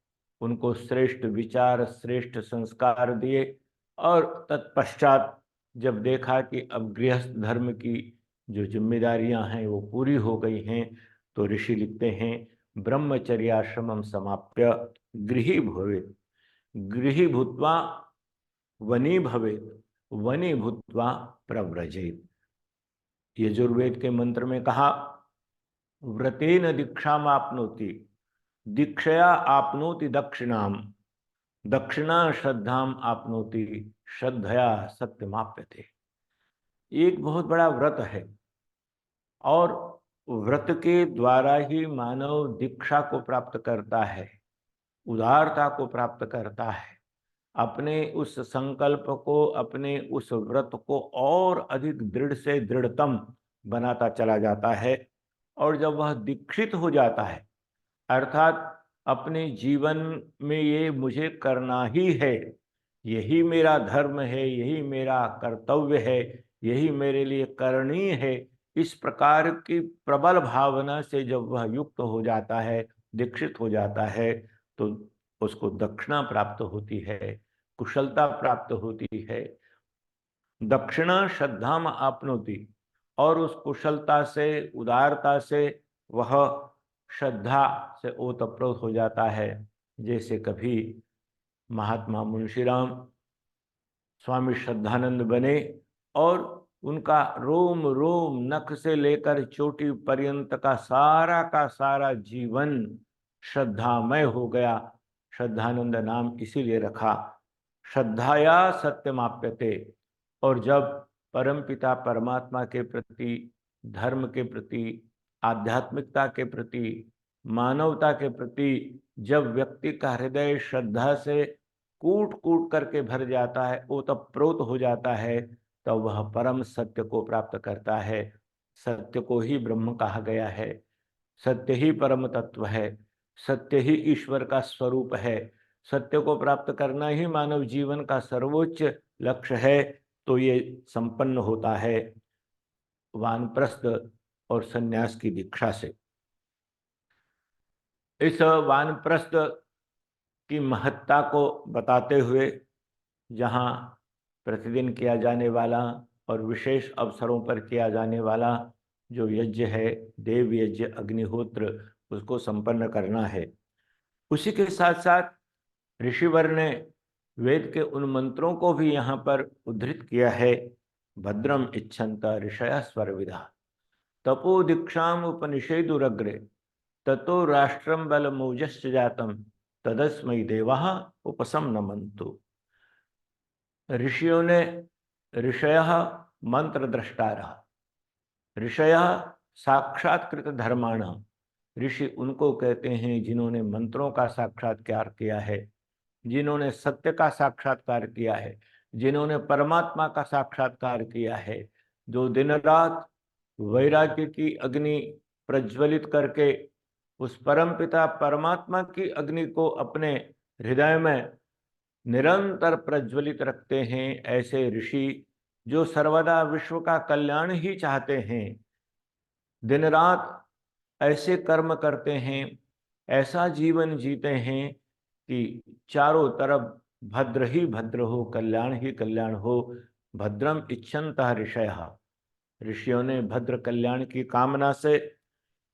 उनको श्रेष्ठ विचार श्रेष्ठ संस्कार दिए, और तत्पश्चात जब देखा कि अब गृहस्थ धर्म की जो जिम्मेदारियां हैं वो पूरी हो गई हैं, तो ऋषि लिखते हैं, ब्रह्मचर्याश्रमम समाप्य गृही भवेत्, गृही भूत्वा वनी भवेत्, वनी भूत्वा प्रव्रजेत। यजुर्वेद के मंत्र में कहा, व्रतेन दीक्षामाप्नोति, दीक्षया आपनोति दक्षिणाम, दक्षिणा श्रद्धाम आपनोति, श्रद्धया सत्यमाप्यते। एक बहुत बड़ा व्रत है, और व्रत के द्वारा ही मानव दीक्षा को प्राप्त करता है, उदारता को प्राप्त करता है, अपने उस संकल्प को, अपने उस व्रत को और अधिक दृढ़ से दृढ़तम बनाता चला जाता है। और जब वह दीक्षित हो जाता है, अर्थात अपने जीवन में ये मुझे करना ही है, यही मेरा धर्म है, यही मेरा कर्तव्य है, यही मेरे लिए करणीय है, इस प्रकार की प्रबल भावना से जब वह युक्त हो जाता है, दीक्षित हो जाता है, तो उसको दक्षिणा प्राप्त होती है, कुशलता प्राप्त होती है। दक्षिणा श्रद्धाम आपनोति, और उस कुशलता से, उदारता से वह श्रद्धा से ओतप्रोत हो जाता है। जैसे कभी महात्मा मुंशीराम स्वामी श्रद्धानंद बने, और उनका रोम रोम नख से लेकर चोटी पर्यंत का सारा जीवन श्रद्धामय हो गया। श्रद्धानंद नाम इसीलिए रखा, श्रद्धाया सत्यमाप्यते। और जब परमपिता परमात्मा के प्रति, धर्म के प्रति, आध्यात्मिकता के प्रति, मानवता के प्रति जब व्यक्ति का हृदय श्रद्धा से कूट कूट करके भर जाता है, ओतप्रोत हो जाता है, तो वह परम सत्य को प्राप्त करता है। सत्य को ही ब्रह्म कहा गया है, सत्य ही परम तत्व है, सत्य ही ईश्वर का स्वरूप है। सत्य को प्राप्त करना ही मानव जीवन का सर्वोच्च लक्ष्य है। तो ये संपन्न होता है वानप्रस्थ और सन्यास की दीक्षा से। इस वानप्रस्थ की महत्ता को बताते हुए, जहाँ प्रतिदिन किया जाने वाला और विशेष अवसरों पर किया जाने वाला जो यज्ञ है, देव यज्ञ अग्निहोत्र, उसको संपन्न करना है। उसी के साथ साथ ऋषिवर ने वेद के उन मंत्रों को भी यहाँ पर उद्धृत किया है। भद्रम इच्छन्ता ऋषयः स्वरविदा, तपो दीक्षाम उपनिषेदुरग्रे, ततो राष्ट्रम बलमौजश्च जातम, तदस्मै देवाः उपसंनमन्तु। ऋषियों ने, ऋषयः मंत्र द्रष्टारः, ऋषयः साक्षात्कृत धर्माणाम्, ऋषि उनको कहते हैं जिन्होंने मंत्रों का साक्षात्कार किया है, जिन्होंने सत्य का साक्षात्कार किया है, जिन्होंने परमात्मा का साक्षात्कार किया है, जो दिन रात वैराग्य की अग्नि प्रज्वलित करके उस परमपिता परमात्मा की अग्नि को अपने हृदय में निरंतर प्रज्वलित रखते हैं। ऐसे ऋषि जो सर्वदा विश्व का कल्याण ही चाहते हैं, दिन रात ऐसे कर्म करते हैं, ऐसा जीवन जीते हैं कि चारों तरफ भद्र ही भद्र हो, कल्याण ही कल्याण हो। भद्रम इच्छन्तः ऋषयः, ऋषियों ने भद्र कल्याण की कामना से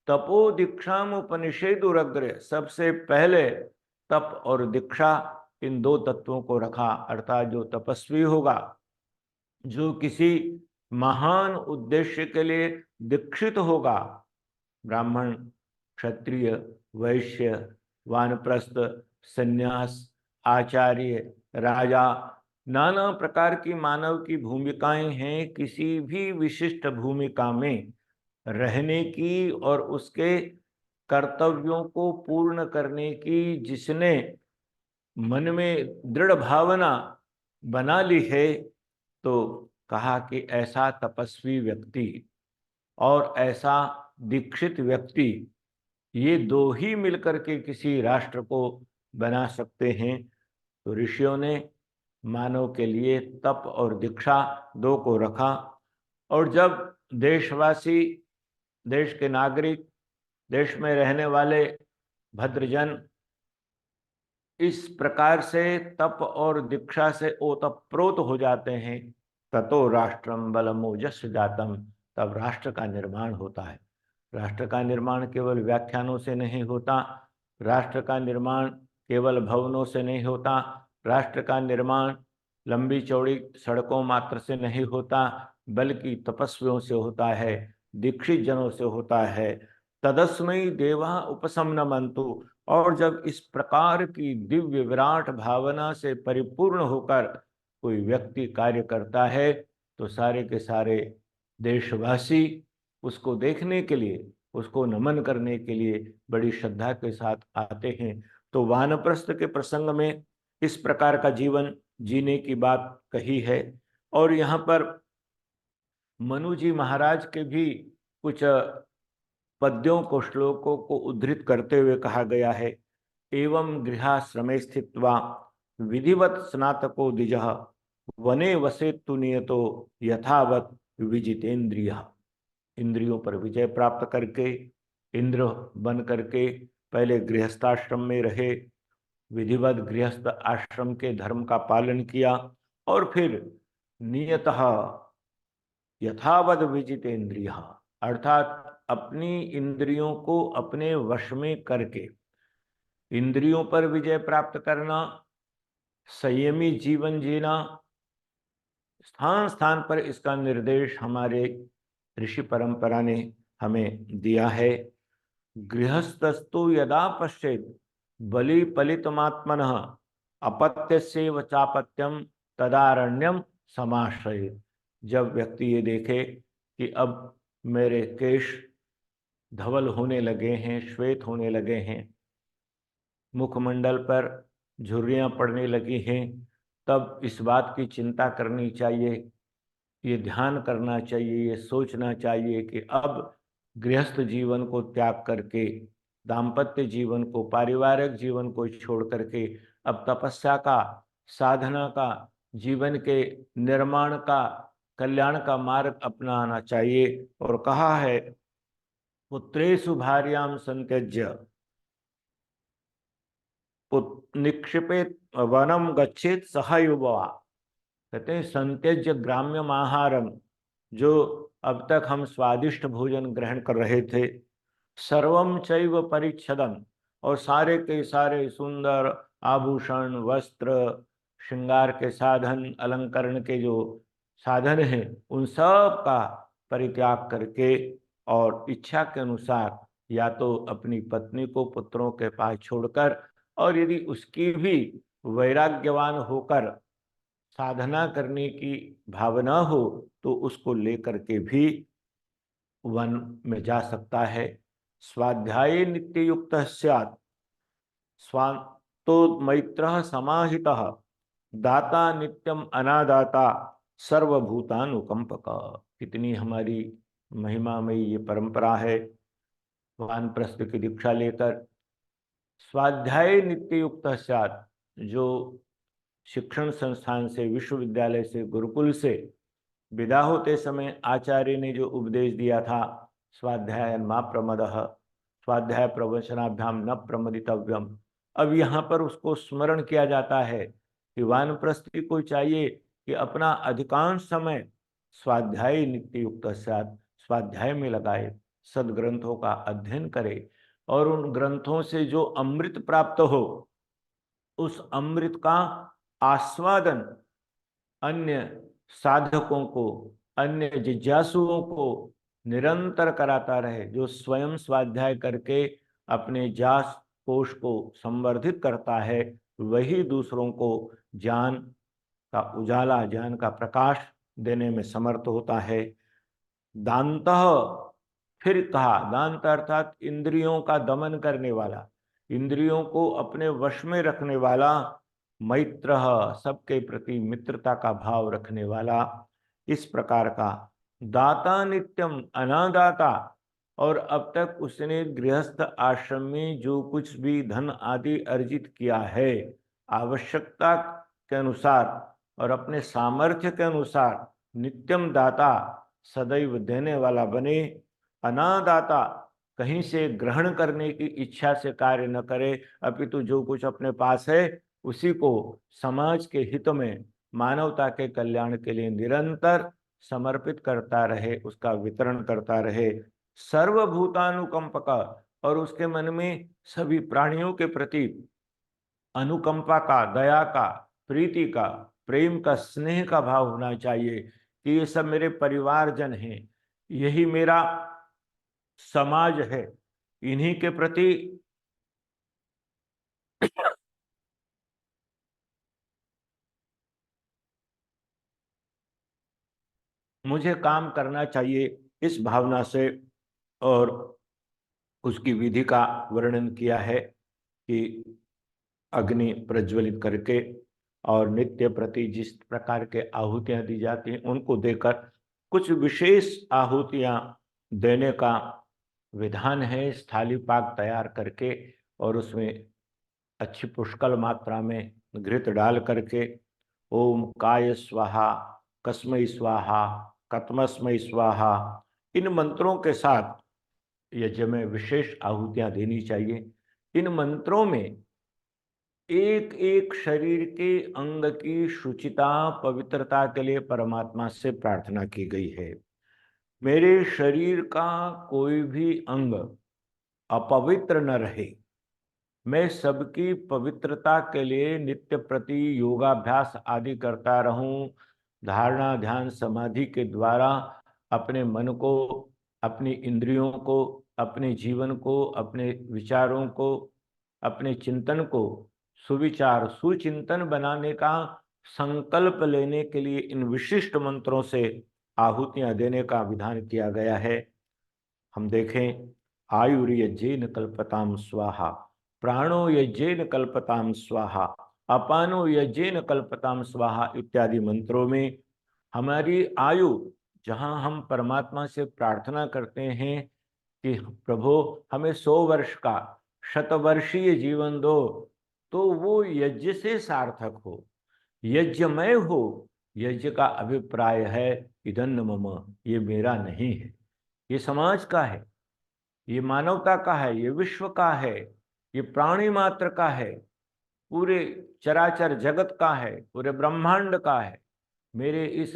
तपो दीक्षाम उपनिषेदुरग्रे, सबसे पहले तप और दीक्षा, इन दो तत्वों को रखा। अर्थात जो तपस्वी होगा, जो किसी महान उद्देश्य के लिए दीक्षित होगा, ब्राह्मण, क्षत्रिय, वैश्य, वानप्रस्थ, सन्यास, आचार्य, राजा, नाना प्रकार की मानव की भूमिकाएं हैं। किसी भी विशिष्ट भूमिका में रहने की और उसके कर्तव्यों को पूर्ण करने की जिसने मन में दृढ़ भावना बना ली है, तो कहा कि ऐसा तपस्वी व्यक्ति और ऐसा दीक्षित व्यक्ति, ये दो ही मिलकर के किसी राष्ट्र को बना सकते हैं। तो ऋषियों ने मानव के लिए तप और दीक्षा दो को रखा। और जब देशवासी, देश के नागरिक, देश में रहने वाले भद्रजन इस प्रकार से तप और दीक्षा से ओतप्रोत हो जाते हैं, ततो राष्ट्रम बलमोजस जातम, तब राष्ट्र का निर्माण होता है। राष्ट्र का निर्माण केवल व्याख्यानों से नहीं होता, राष्ट्र का निर्माण केवल भवनों से नहीं होता, राष्ट्र का निर्माण लंबी चौड़ी सड़कों मात्र से नहीं होता, बल्कि तपस्वियों से होता है, दीक्षित जनों से होता है। तदस्मै देवा उपसमनमन्तु, और जब इस प्रकार की दिव्य विराट भावना से परिपूर्ण होकर कोई व्यक्ति कार्य करता है, तो सारे के सारे देशवासी उसको देखने के लिए, उसको नमन करने के लिए बड़ी श्रद्धा के साथ आते हैं। तो वानप्रस्थ के प्रसंग में इस प्रकार का जीवन जीने की बात कही है। और यहाँ पर मनु जी महाराज के भी कुछ पद्यों को, श्लोकों को उद्धृत करते हुए कहा गया है। एवं गृहाश्रमे स्थित्वा विधिवत स्नातको द्विजः, वने वसेत्तु नियतो यथावत विजितेन्द्रिय। इंद्रियों पर विजय प्राप्त करके, इंद्र बन करके पहले गृहस्थाश्रम में रहे, विधिवत गृहस्थ आश्रम के धर्म का पालन किया, और फिर नियतः यथावत विजितेन्द्रिय, अर्थात अपनी इंद्रियों को अपने वश में करके इंद्रियों पर विजय प्राप्त करना, संयमी जीवन जीना, स्थान स्थान पर इसका निर्देश हमारे ऋषि परंपरा ने हमें दिया है। गृहस्थस्तु यदा पश्चेत बलि पलितमात्मनः अपत्यस्यैव चापत्यम तदारण्यम समाश्रयेत्। जब व्यक्ति ये देखे कि अब मेरे केश धवल होने लगे हैं, श्वेत होने लगे हैं, मुखमंडल पर झुर्रियां पड़ने लगी हैं, तब इस बात की चिंता करनी चाहिए, ये ध्यान करना चाहिए, ये सोचना चाहिए कि अब गृहस्थ जीवन को त्याग करके, दाम्पत्य जीवन को, पारिवारिक जीवन को छोड़ करके अब तपस्या का, साधना का, जीवन के निर्माण का, कल्याण का मार्ग अपनाना चाहिए। और कहा है पुत्रेषु भार्यां संत्यज्य निक्षिपेत वनम गच्छेत सहयुवा। कहते हैं संत्यज्य ग्राम्यम आहारम, जो अब तक हम स्वादिष्ट भोजन ग्रहण कर रहे थे, सर्वम चैव परिच्छदम, और सारे के सारे सुंदर आभूषण, वस्त्र, श्रृंगार के साधन, अलंकरण के जो साधन हैं, उन सब का परित्याग करके और इच्छा के अनुसार या तो अपनी पत्नी को पुत्रों के पास छोड़कर, और यदि उसकी भी वैराग्यवान होकर साधना करने की भावना हो तो उसको लेकर के भी वन में जा सकता है। स्वाध्याये नित्य युक्त स्यात् स्वांतो मैत्रः समाहितः दाता नित्यम अनादाता सर्वभूतानुकंपक। कितनी हमारी महिमामयी ये परंपरा है। वानप्रस्थ की दीक्षा लेकर स्वाध्याय नित्य युक्त स्यात्, जो शिक्षण संस्थान से, विश्वविद्यालय से, गुरुकुल से विदा होते समय आचार्य ने जो उपदेश दिया था, स्वाध्याय मा प्रमदः, स्वाध्याय प्रवचनाभ्याम न प्रमदितव्यम, अब यहाँ पर उसको स्मरण किया जाता है कि वानप्रस्थी को चाहिए कि अपना अधिकांश समय स्वाध्याय नित्य युक्त स्यात्, स्वाध्याय में लगाए, सदग्रंथों का अध्ययन करे और उन ग्रंथों से जो अमृत प्राप्त हो उस अमृत का आस्वादन अन्य साधकों को, अन्य जिज्ञासुओं को निरंतर कराता रहे। जो स्वयं स्वाध्याय करके अपने जास कोश को संवर्धित करता है वही दूसरों को ज्ञान का उजाला, ज्ञान का प्रकाश देने में समर्थ होता है। दांतः, फिर कहा दांत अर्थात इंद्रियों का दमन करने वाला, इंद्रियों को अपने वश में रखने वाला। मैत्र, सबके प्रति मित्रता का भाव रखने वाला। इस प्रकार का दाता नित्यम अनादाता, और अब तक उसने गृहस्थ आश्रम में जो कुछ भी धन आदि अर्जित किया है आवश्यकता के अनुसार और अपने सामर्थ्य के अनुसार नित्यम दाता, सदैव देने वाला बने। अनादाता, कहीं से ग्रहण करने की इच्छा से कार्य न करे, अपितु जो कुछ अपने पास है उसी को समाज के हित में, मानवता के कल्याण के लिए निरंतर समर्पित करता रहे, उसका वितरण करता रहे। सर्वभूतानुकंपक, और उसके मन में सभी प्राणियों के प्रति अनुकंपा का, दया का, प्रीति का, प्रेम का, स्नेह का भाव होना चाहिए कि ये सब मेरे परिवारजन हैं, यही मेरा समाज है, इन्हीं के प्रति मुझे काम करना चाहिए, इस भावना से। और उसकी विधि का वर्णन किया है कि अग्नि प्रज्वलित करके और नित्य प्रति जिस प्रकार के आहुतियां दी जाती हैं उनको देकर कुछ विशेष आहुतियां देने का विधान है। स्थाली पाक तैयार करके और उसमें अच्छी पुष्कल मात्रा में घृत डाल करके ओम काय स्वाहा, कस्मै स्वाहा, कतमस्मै स्वाहा, इन मंत्रों के साथ यज्ञ में विशेष आहुतियां देनी चाहिए। इन मंत्रों में एक एक शरीर के अंग की शुचिता, पवित्रता के लिए परमात्मा से प्रार्थना की गई है। मेरे शरीर का कोई भी अंग अपवित्र न रहे, मैं सबकी पवित्रता के लिए नित्य प्रति योगाभ्यास आदि करता रहूं। धारणा, ध्यान, समाधि के द्वारा अपने मन को, अपनी इंद्रियों को, अपने जीवन को, अपने विचारों को, अपने चिंतन को सुविचार, सुचिंतन बनाने का संकल्प लेने के लिए इन विशिष्ट मंत्रों से आहुतियां देने का विधान किया गया है। हम देखें, आयुर्यज्ञेन कल्पताम स्वाहा, प्राणो यज्ञेन कल्पताम स्वाहा, अपानो यज्ञेन कल्पताम स्वाहा इत्यादि मंत्रों में हमारी आयु, जहां हम परमात्मा से प्रार्थना करते हैं कि प्रभु हमें 100 वर्ष का, शतवर्षीय जीवन दो, तो वो यज्ञ से सार्थक हो, यज्ञमय हो। यज्ञ का अभिप्राय है इदन्न मम, ये मेरा नहीं है, ये समाज का है, ये मानवता का है, ये विश्व का है, ये प्राणी मात्र का है, पूरे चराचर जगत का है, पूरे ब्रह्मांड का है। मेरे इस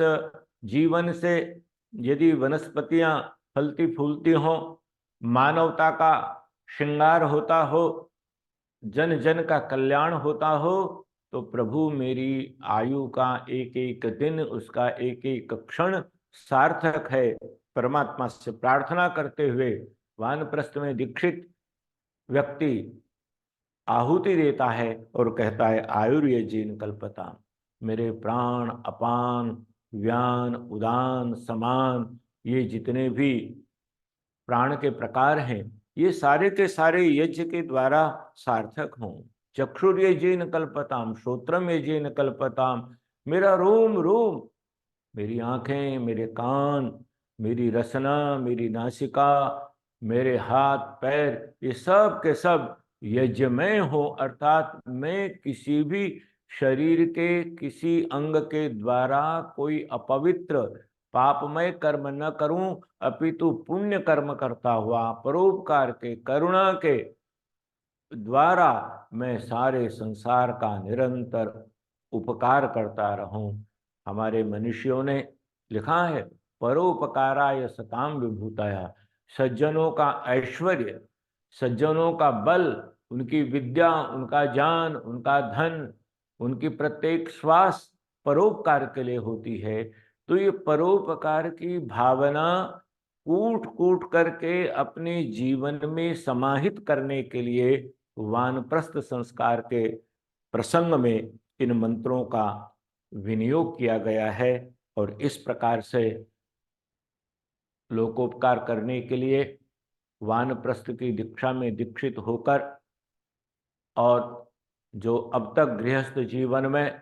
जीवन से यदि वनस्पतियां फलती फूलती हों, मानवता का श्रृंगार होता हो, जन जन का कल्याण होता हो, तो प्रभु मेरी आयु का एक एक दिन, उसका एक एक क्षण सार्थक है। परमात्मा से प्रार्थना करते हुए वानप्रस्थ में दीक्षित व्यक्ति आहुति देता है और कहता है आयुर्यज्ञेन कल्पता, मेरे प्राण, अपान, व्यान, उदान, समान, ये जितने भी प्राण के प्रकार हैं, ये सारे के सारे यज्ञ के द्वारा सार्थक हों। चक्षुर्यज्ञेन कल्पताम, श्रोत्रम यज्ञेन कल्पताम, मेरा रोम रोम, मेरी आंखें, मेरे कान, मेरी रसना, मेरी नासिका, मेरे हाथ पैर, ये सब के सब यज्ञमय हो, अर्थात मैं किसी भी शरीर के किसी अंग के द्वारा कोई अपवित्र पापमय कर्म न करूं, अपितु पुण्य कर्म करता हुआ परोपकार के, करुणा के द्वारा मैं सारे संसार का निरंतर उपकार करता रहूं। हमारे मनुष्यों ने लिखा है, परोपकाराय सताम विभूताया। सज्जनों का ऐश्वर्य, सज्जनों का बल, उनकी विद्या, उनका ज्ञान, उनका धन, उनकी प्रत्येक श्वास परोपकार के लिए होती है। तो ये परोपकार की भावना कूट कूट करके अपने जीवन में समाहित करने के लिए वानप्रस्थ संस्कार के प्रसंग में इन मंत्रों का विनियोग किया गया है। और इस प्रकार से लोकोपकार करने के लिए वानप्रस्थ की दीक्षा में दीक्षित होकर, और जो अब तक गृहस्थ जीवन में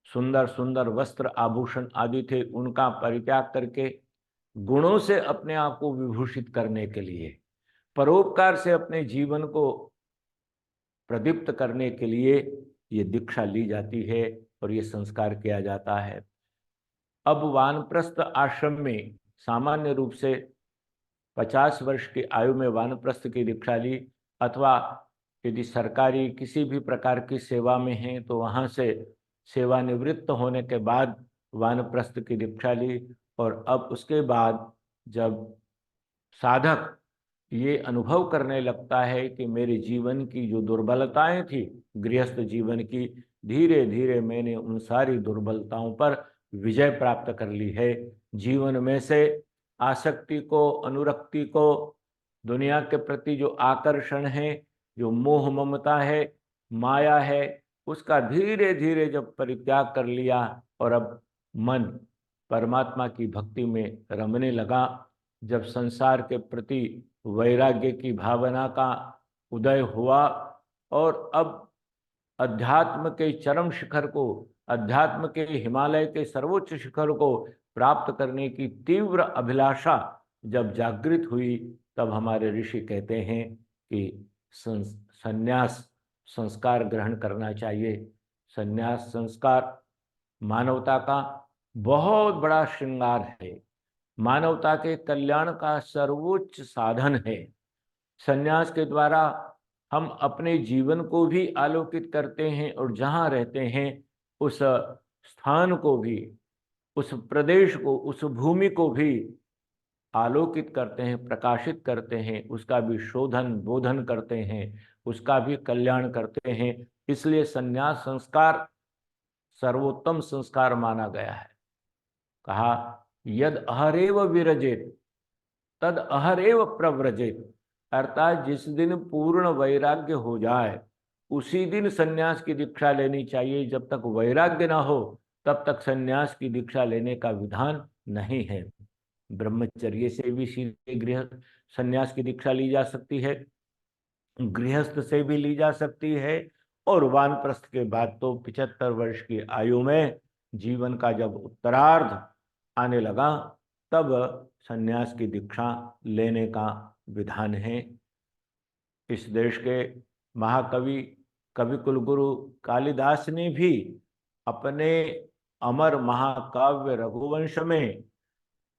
सुंदर सुंदर वस्त्र आभूषण आदि थे उनका परित्याग करके गुणों से अपने आप को विभूषित करने के लिए, परोपकार से अपने जीवन को प्रदीप्त करने के लिए ये दीक्षा ली जाती है और ये संस्कार किया जाता है। अब वानप्रस्थ आश्रम में सामान्य रूप से 50 वर्ष की आयु में वानप्रस्थ की दीक्षा ली, अथवा यदि सरकारी किसी भी प्रकार की सेवा में हैं तो वहाँ से सेवानिवृत्त होने के बाद वानप्रस्थ की दीक्षा ली। और अब उसके बाद जब साधक ये अनुभव करने लगता है कि मेरे जीवन की जो दुर्बलताएं थी गृहस्थ जीवन की, धीरे धीरे मैंने उन सारी दुर्बलताओं पर विजय प्राप्त कर ली है। जीवन में से आसक्ति को, अनुरक्ति को, दुनिया के प्रति जो आकर्षण है, जो मोह ममता है, माया है, उसका धीरे धीरे जब परित्याग कर लिया और अब मन परमात्मा की भक्ति में रमने लगा, जब संसार के प्रति वैराग्य की भावना का उदय हुआ और अब अध्यात्म के चरम शिखर को, अध्यात्म के हिमालय के सर्वोच्च शिखर को प्राप्त करने की तीव्र अभिलाषा जब जागृत हुई, तब हमारे ऋषि कहते हैं कि संन्यास संस्कार ग्रहण करना चाहिए। संन्यास संस्कार मानवता का बहुत बड़ा श्रृंगार है, मानवता के कल्याण का सर्वोच्च साधन है। संन्यास के द्वारा हम अपने जीवन को भी आलोकित करते हैं और जहाँ रहते हैं उस स्थान को भी, उस प्रदेश को, उस भूमि को भी आलोकित करते हैं, प्रकाशित करते हैं, उसका भी शोधन बोधन करते हैं, उसका भी कल्याण करते हैं। इसलिए संन्यास संस्कार सर्वोत्तम संस्कार माना गया है। कहा, यद अहरेव विरजेत तद अहरेव प्रव्रजेत, अर्थात जिस दिन पूर्ण वैराग्य हो जाए उसी दिन संन्यास की दीक्षा लेनी चाहिए। जब तक वैराग्य ना हो तब तक संन्यास की दीक्षा लेने का विधान नहीं है। ब्रह्मचर्य से भी सीधे गृह संन्यास की दीक्षा ली जा सकती है, गृहस्थ से भी ली जा सकती है, और वानप्रस्थ के बाद तो 75 वर्ष की आयु में जीवन का जब उत्तरार्ध आने लगा तब संन्यास की दीक्षा लेने का विधान है। इस देश के महाकवि कवि कुलगुरु कालिदास ने भी अपने अमर महाकाव्य रघुवंश में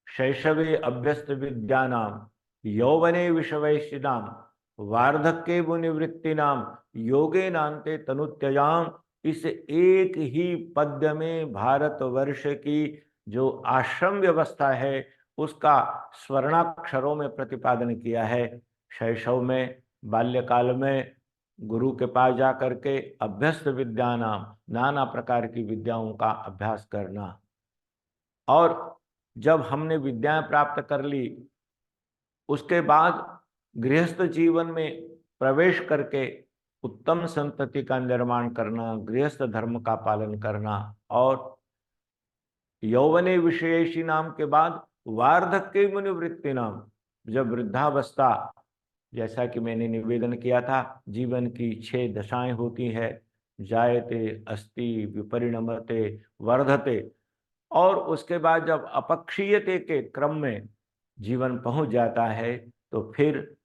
शैशवे अभ्यस्त विद्यानाम, यौवने विषवैशिनाम, वार्धक्ये मुनिवृत्तिनाम, योगे नान्ते तनुत्यजाम, इस एक ही पद्य में भारतवर्ष की जो आश्रम व्यवस्था है उसका स्वर्णाक्षरों में प्रतिपादन किया है। शैशव में, बाल्यकाल में गुरु के पास जाकर के अभ्यस्त विद्यानाम, नाना प्रकार की विद्याओं का अभ्यास करना, और जब हमने विद्याएं प्राप्त कर ली उसके बाद गृहस्थ जीवन में प्रवेश करके उत्तम संतति का निर्माण करना, गृहस्थ धर्म का पालन करना, और यौवने विषयेशी नाम के बाद वार्धक्य मुनिवृत्ति नाम, जब वृद्धावस्था, जैसा कि मैंने निवेदन किया था, जीवन की 6 दशाएं होती है, जायते, अस्ति, विपरिणमते, वर्धते, और उसके बाद जब अपक्षीयते के क्रम में जीवन पहुंच जाता है तो फिर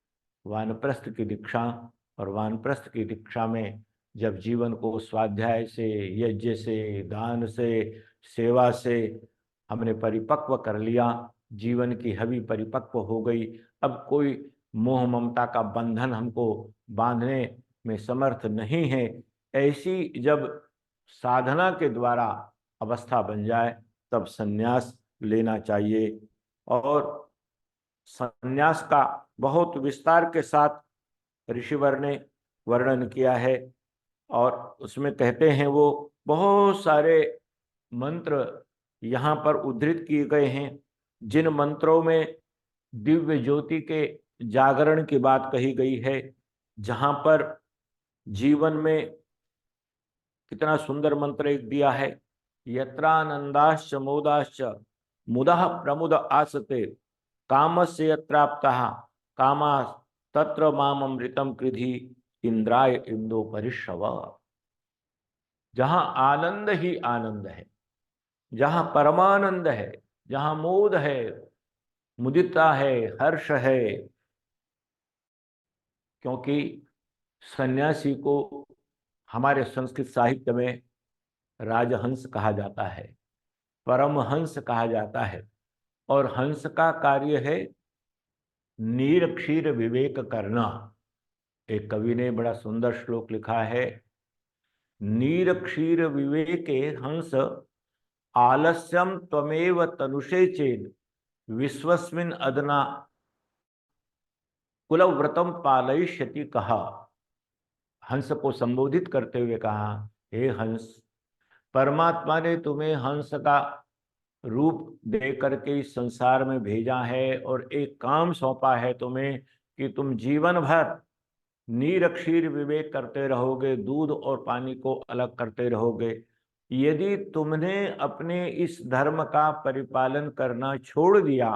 वानप्रस्थ की दीक्षा, और वानप्रस्थ की दीक्षा में जब जीवन को स्वाध्याय से, यज्ञ से, दान से, सेवा से हमने परिपक्व कर लिया, जीवन की हवि परिपक्व हो गई, अब कोई मोह ममता का बंधन हमको बांधने में समर्थ नहीं है, ऐसी जब साधना के द्वारा अवस्था बन जाए तब संन्यास लेना चाहिए। और संन्यास का बहुत विस्तार के साथ ऋषिवर ने वर्णन किया है, और उसमें कहते हैं वो बहुत सारे मंत्र यहाँ पर उद्धृत किए गए हैं, जिन मंत्रों में दिव्य ज्योति के जागरण की बात कही गई है, जहाँ पर जीवन में कितना सुंदर मंत्र एक दिया है, यत्रानंदाश्च मोदाश्च मुदः प्रमुद आसते कामस्य यत्राप्तः कामा तत्र माम अमृतम कृधि इंद्राय इंदो परिश्रव। जहां आनंद ही आनंद है, जहां परमानंद है, जहां मोद है, मुदिता है, हर्ष है, क्योंकि सन्यासी को हमारे संस्कृत साहित्य में राजहंस कहा जाता है, परमहंस कहा जाता है। और हंस का कार्य है नीर क्षीर विवेक करना। एक कवि ने बड़ा सुंदर श्लोक लिखा है, नीर क्षीर विवेके हंस आलस्यम त्वमेव तनुषे चेद विश्वस्मिन अदना कुलव्रतम पालयिष्यति कहा। हंस को संबोधित करते हुए कहा, हे हंस, परमात्मा ने तुम्हें हंस का रूप दे करके इस संसार में भेजा है और एक काम सौंपा है तुम्हें कि तुम जीवन भर नीर क्षीर विवेक करते रहोगे, दूध और पानी को अलग करते रहोगे। यदि तुमने अपने इस धर्म का परिपालन करना छोड़ दिया,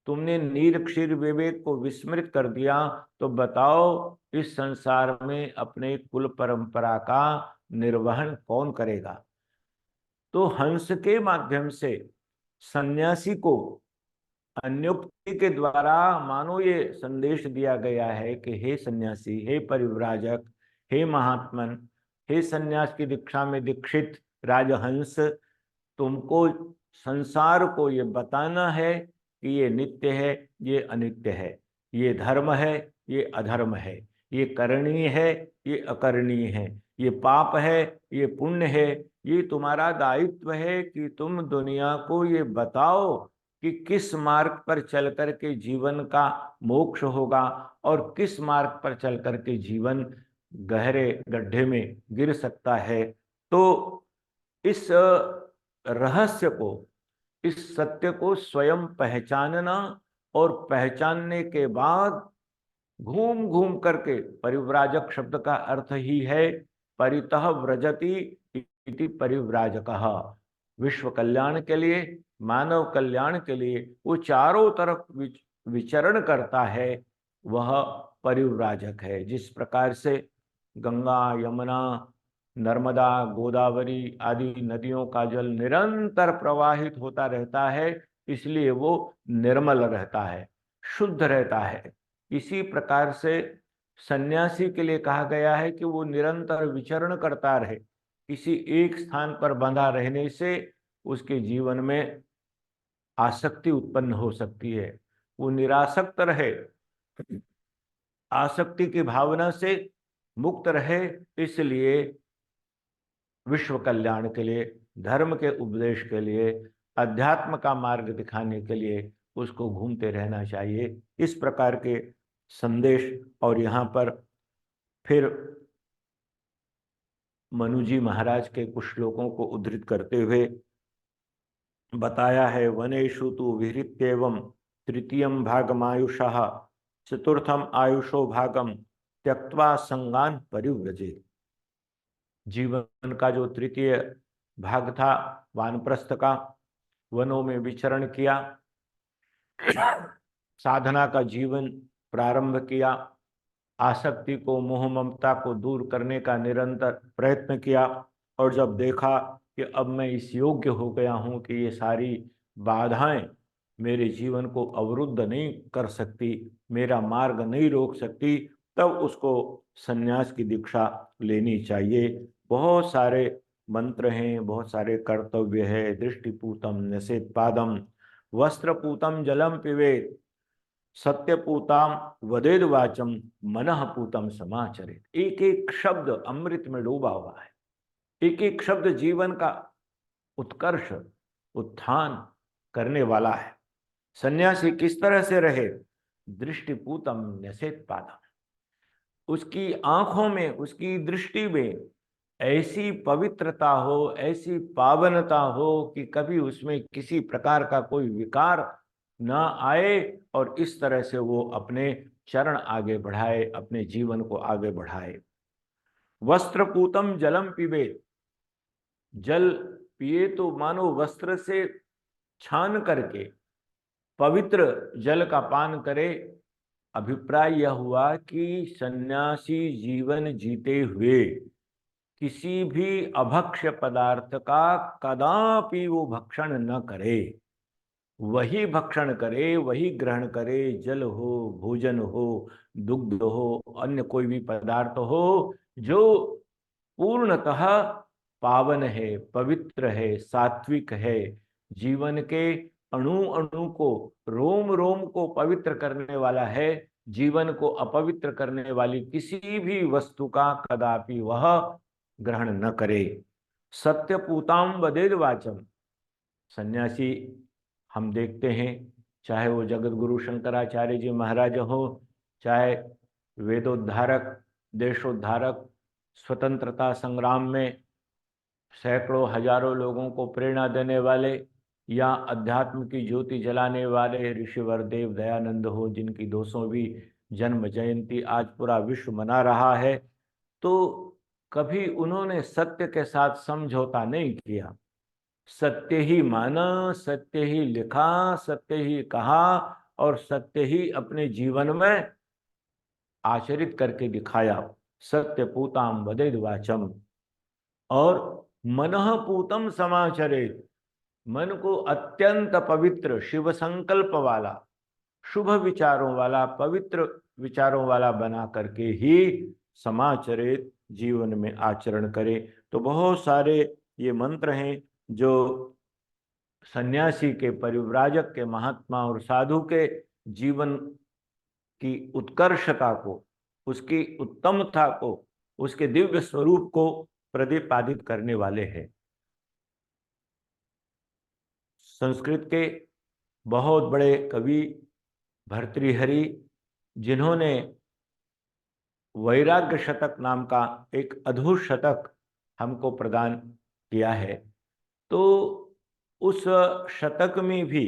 तुमने नीर क्षीर विवेक को विस्मृत कर दिया, तो बताओ इस संसार में अपने कुल परंपरा का निर्वहन कौन करेगा। तो हंस के माध्यम से सन्यासी को अन्योक्ति के द्वारा मानो ये संदेश दिया गया है कि हे सन्यासी, हे परिव्राजक, हे महात्मन, हे सन्यास की दीक्षा में दीक्षित राजहंस, तुमको संसार को ये बताना है कि ये नित्य है, ये अनित्य है, ये धर्म है, ये अधर्म है, ये करणीय है, ये अकरणीय है, ये पाप है, ये पुण्य है। ये तुम्हारा दायित्व है कि तुम दुनिया को ये बताओ कि किस मार्ग पर चल करके जीवन का मोक्ष होगा और किस मार्ग पर चल करके जीवन गहरे गड्ढे में गिर सकता है। तो इस रहस्य को, इस सत्य को स्वयं पहचानना, और पहचानने के बाद घूम घूम करके, परिव्राजक शब्द का अर्थ ही है परितः व्रजति इति परिव्राजकः, विश्व कल्याण के लिए, मानव कल्याण के लिए वो चारों तरफ विचरण करता है, वह परिव्राजक है। जिस प्रकार से गंगा, यमुना, नर्मदा, गोदावरी आदि नदियों का जल निरंतर प्रवाहित होता रहता है, इसलिए वो निर्मल रहता है, शुद्ध रहता है। इसी प्रकार से सन्यासी के लिए कहा गया है कि वो निरंतर विचरण करता रहे। किसी एक स्थान पर बंधा रहने से उसके जीवन में आसक्ति उत्पन्न हो सकती है, वो निरासक्त रहे, आसक्ति की भावना से मुक्त रहे। इसलिए विश्व कल्याण के लिए, धर्म के उपदेश के लिए, अध्यात्म का मार्ग दिखाने के लिए उसको घूमते रहना चाहिए। इस प्रकार के संदेश। और यहाँ पर फिर मनुजी महाराज के कुछ श्लोकों को उद्धृत करते हुए बताया है, वनेषु तु विहृत्येवं तृतीयं भागमायुषः चतुर्थम आयुषो भागम त्यक्त्वा संगान परिव्रजेत्। जीवन का जो तृतीय भाग था वानप्रस्थ का, वनों में विचरण किया, साधना का जीवन प्रारंभ किया, आसक्ति को, मोह ममता को दूर करने का निरंतर प्रयत्न किया, और जब देखा कि अब मैं इस योग्य हो गया हूँ कि ये सारी बाधाएं मेरे जीवन को अवरुद्ध नहीं कर सकती, मेरा मार्ग नहीं रोक सकती, तब उसको संन्यास की दीक्षा लेनी चाहिए। बहुत सारे मंत्र हैं, बहुत सारे कर्तव्य है। दृष्टिपूतम नसेत पादम, वस्त्रपूतम जलम पिबेत, सत्यपूताम वदेद वाचम, मनः पूतम समाचरित। एक एक शब्द अमृत में डूबा हुआ है, एक एक शब्द जीवन का उत्कर्ष, उत्थान करने वाला है। सन्यासी किस तरह से रहे? दृष्टिपूतम न्यसेत पादम। उसकी आंखों में, उसकी दृष्टि में ऐसी पवित्रता हो, ऐसी पावनता हो कि कभी उसमें किसी प्रकार का कोई विकार ना आए, और इस तरह से वो अपने चरण आगे बढ़ाए, अपने जीवन को आगे बढ़ाए। वस्त्रपूतम जलम पिबेत। जल पिए तो मानो वस्त्र से छान करके पवित्र जल का पान करे। अभिप्राय यह हुआ कि सन्यासी जीवन जीते हुए किसी भी अभक्ष्य पदार्थ का कदापि वो भक्षण न करे, वही भक्षण करे, वही ग्रहण करे। जल हो, भोजन हो, दुग्ध हो, अन्य कोई भी पदार्थ हो जो पूर्णतः पावन है, पवित्र है, सात्विक है, जीवन के अणु अणु को, रोम रोम को पवित्र करने वाला है, जीवन को अपवित्र करने वाली किसी भी वस्तु का कदापि वह ग्रहण न करे। सत्यपूताम वदेद वाचम। सन्यासी हम देखते हैं, चाहे वो जगत गुरु शंकराचार्य जी महाराज हो, चाहे वेदोद्धारक, देशोद्धारक, स्वतंत्रता संग्राम में सैकड़ों हजारों लोगों को प्रेरणा देने वाले, या अध्यात्म की ज्योति जलाने वाले ऋषिवर देव दयानंद हो, जिनकी 200वीं जन्म जयंती आज पूरा विश्व मना रहा है, तो कभी उन्होंने सत्य के साथ समझौता नहीं किया। सत्य ही माना, सत्य ही लिखा, सत्य ही कहा, और सत्य ही अपने जीवन में आचरित करके दिखाया। सत्य पूताम वदेद वाचम। और मनः पूतम समाचरेत। मन को अत्यंत पवित्र, शिव संकल्प वाला, शुभ विचारों वाला, पवित्र विचारों वाला बना करके ही समाचरित, जीवन में आचरण करे। तो बहुत सारे ये मंत्र हैं जो सन्यासी के, परिव्राजक के, महात्मा और साधु के जीवन की उत्कर्षता को, उसकी उत्तमता को, उसके दिव्य स्वरूप को प्रतिपादित करने वाले हैं। संस्कृत के बहुत बड़े कवि भर्तृहरि, जिन्होंने वैराग्य शतक नाम का एक अद्भुत शतक हमको प्रदान किया है, तो उस शतक में भी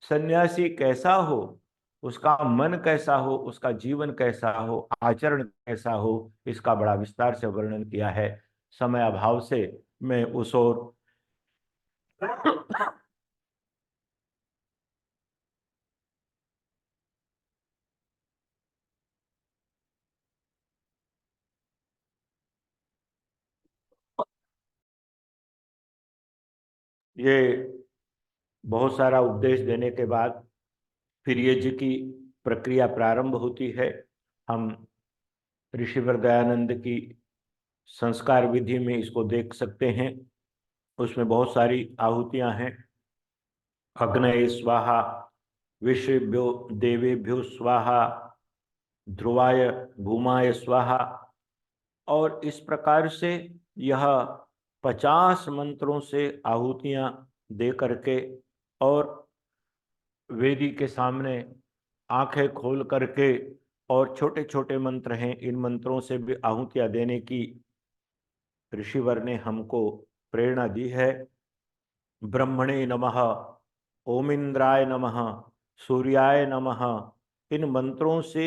सन्यासी कैसा हो, उसका मन कैसा हो, उसका जीवन कैसा हो, आचरण कैसा हो, इसका बड़ा विस्तार से वर्णन किया है। समय अभाव से मैं उस ओर ये बहुत सारा उपदेश देने के बाद फिर ये जी की प्रक्रिया प्रारंभ होती है। हम ऋषिवर दयानंद की संस्कार विधि में इसको देख सकते हैं। उसमें बहुत सारी आहुतियां हैं। अग्नये स्वाहा, विश्वेभ्यो देवेभ्यो स्वाहा, ध्रुवाय भूमाय स्वाहा। और इस प्रकार से यह 50 मंत्रों से आहुतियां दे करके, और वेदी के सामने आंखें खोल करके, और छोटे छोटे मंत्र हैं, इन मंत्रों से भी आहुतियां देने की ऋषिवर ने हमको प्रेरणा दी है। ब्रह्मणे नमः, ओम इंद्राय नमः, सूर्याय नमः। इन मंत्रों से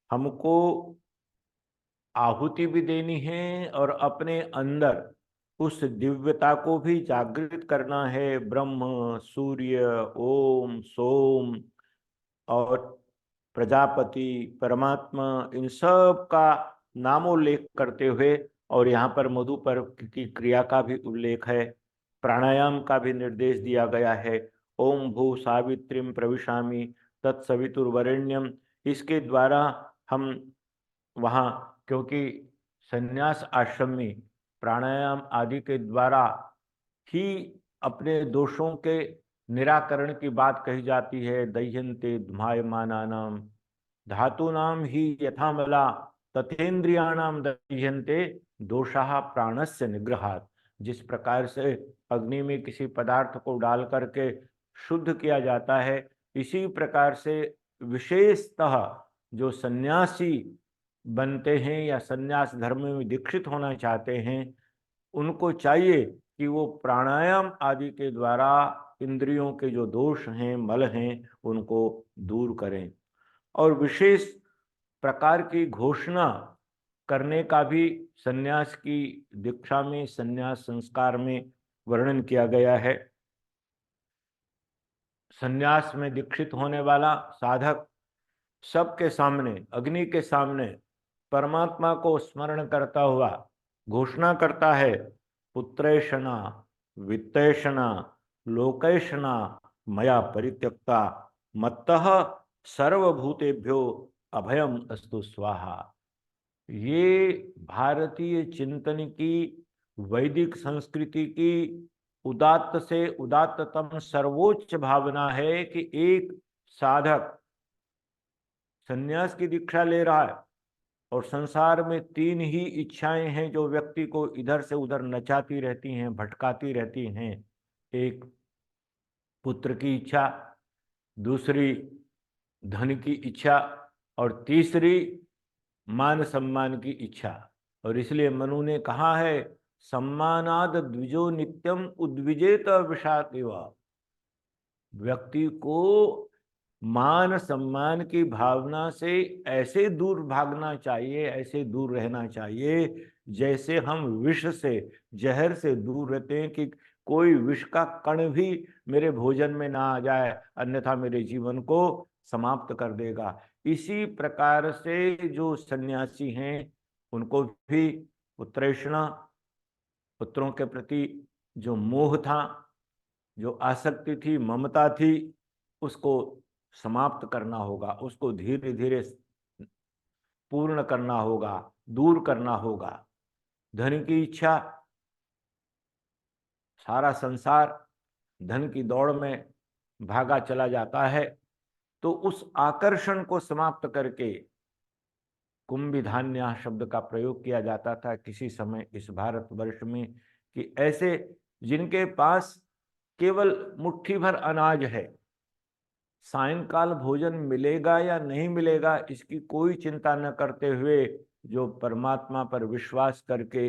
हमको आहुति भी देनी है, और अपने अंदर उस दिव्यता को भी जागृत करना है। ब्रह्म, सूर्य, ओम, सोम और प्रजापति, परमात्मा, इन सब का नामोल्लेख करते हुए, और यहाँ पर मधुपर की क्रिया का भी उल्लेख है, प्राणायाम का भी निर्देश दिया गया है। ओम भू सावित्रीम प्रविशामि तत्सवितुर्वरेण्यम। इसके द्वारा हम वहाँ, क्योंकि संन्यास आश्रम में प्राणायाम आदि के द्वारा ही अपने दोषों के निराकरण की बात कही जाती है। दह्यन्ते धूमायमानानाम धातूनाम ही यथामला तथेन्द्रियाणाम दह्यन्ते दोषाः प्राणस्य निग्रहात्। जिस प्रकार से अग्नि में किसी पदार्थ को डाल करके शुद्ध किया जाता है। इसी प्रकार से विशेषतः जो सन्यासी बनते हैं या सन्यास धर्म में दीक्षित होना चाहते हैं, उनको चाहिए कि वो प्राणायाम आदि के द्वारा इंद्रियों के जो दोष हैं, मल हैं, उनको दूर करें। और विशेष प्रकार की घोषणा करने का भी सन्यास की दीक्षा में, सन्यास संस्कार में वर्णन किया गया है। सन्यास में दीक्षित होने वाला साधक सबके सामने, अग्नि के सामने परमात्मा को स्मरण करता हुआ घोषणा करता है, पुत्रेशना वित्तेशना लोकेशना मया परित्यक्ता मत्तः सर्वभूतेभ्यो अभयम अस्तु स्वाहा। ये भारतीय चिंतन की, वैदिक संस्कृति की उदात्त से उदात्ततम सर्वोच्च भावना है कि एक साधक संन्यास की दीक्षा ले रहा है और संसार में तीन ही इच्छाएं हैं जो व्यक्ति को इधर से उधर नचाती रहती हैं, भटकाती रहती हैं। एक पुत्र की इच्छा, दूसरी धन की इच्छा, और तीसरी मान सम्मान की इच्छा। और इसलिए मनु ने कहा है, सम्मानाद द्विजो नित्यम उद्विजेत विषादेव। व्यक्ति को मान सम्मान की भावना से ऐसे दूर भागना चाहिए, ऐसे दूर रहना चाहिए जैसे हम विष से, जहर से दूर रहते हैं कि कोई विष का कण भी मेरे भोजन में ना आ जाए, अन्यथा मेरे जीवन को समाप्त कर देगा। इसी प्रकार से जो सन्यासी हैं उनको भी पुत्रेषणा, पुत्रों के प्रति जो मोह था, जो आसक्ति थी, ममता थी, उसको समाप्त करना होगा, उसको धीरे धीरे पूर्ण करना होगा, दूर करना होगा। धन की इच्छा, सारा संसार धन की दौड़ में भागा चला जाता है, तो उस आकर्षण को समाप्त करके कुंभिधान्य शब्द का प्रयोग किया जाता था किसी समय इस भारतवर्ष में, कि ऐसे जिनके पास केवल मुट्ठी भर अनाज है, सायंकाल भोजन मिलेगा या नहीं मिलेगा इसकी कोई चिंता न करते हुए, जो परमात्मा पर विश्वास करके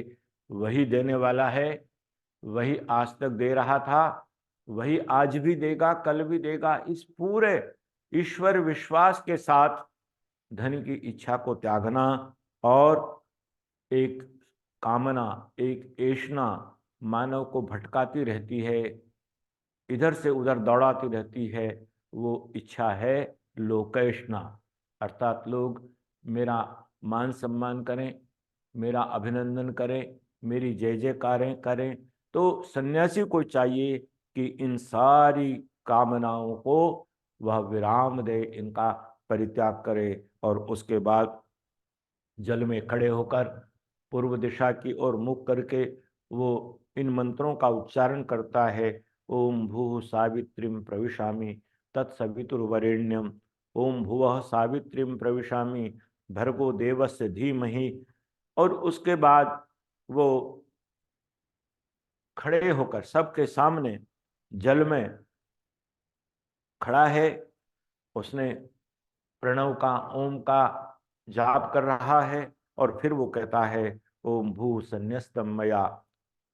वही देने वाला है, वही आज तक दे रहा था, वही आज भी देगा, कल भी देगा, इस पूरे ईश्वर विश्वास के साथ धन की इच्छा को त्यागना और एक कामना, एक ऐषणा मानव को भटकाती रहती है, इधर से उधर दौड़ाती रहती है, वो इच्छा है लोकेशना। अर्थात लोग मेरा मान सम्मान करें, मेरा अभिनंदन करें, मेरी जय जयकारें करें। तो सन्यासी को चाहिए कि इन सारी कामनाओं को वह विराम दे, इनका परित्याग करे, और उसके बाद जल में खड़े होकर पूर्व दिशा की ओर मुख करके वो इन मंत्रों का उच्चारण करता है। ओम भूः सावित्रीं प्रविशामि तत्सवितुर्वरेण्यम, ओम भुवः सावित्रीं प्रविशामि भर्गो देवस्य धीमहि। और उसके बाद वो खड़े होकर सबके सामने जल में खड़ा है, उसने प्रणव का, ओम का जाप कर रहा है, और फिर वो कहता है ओम भू संन्यस्तम मया,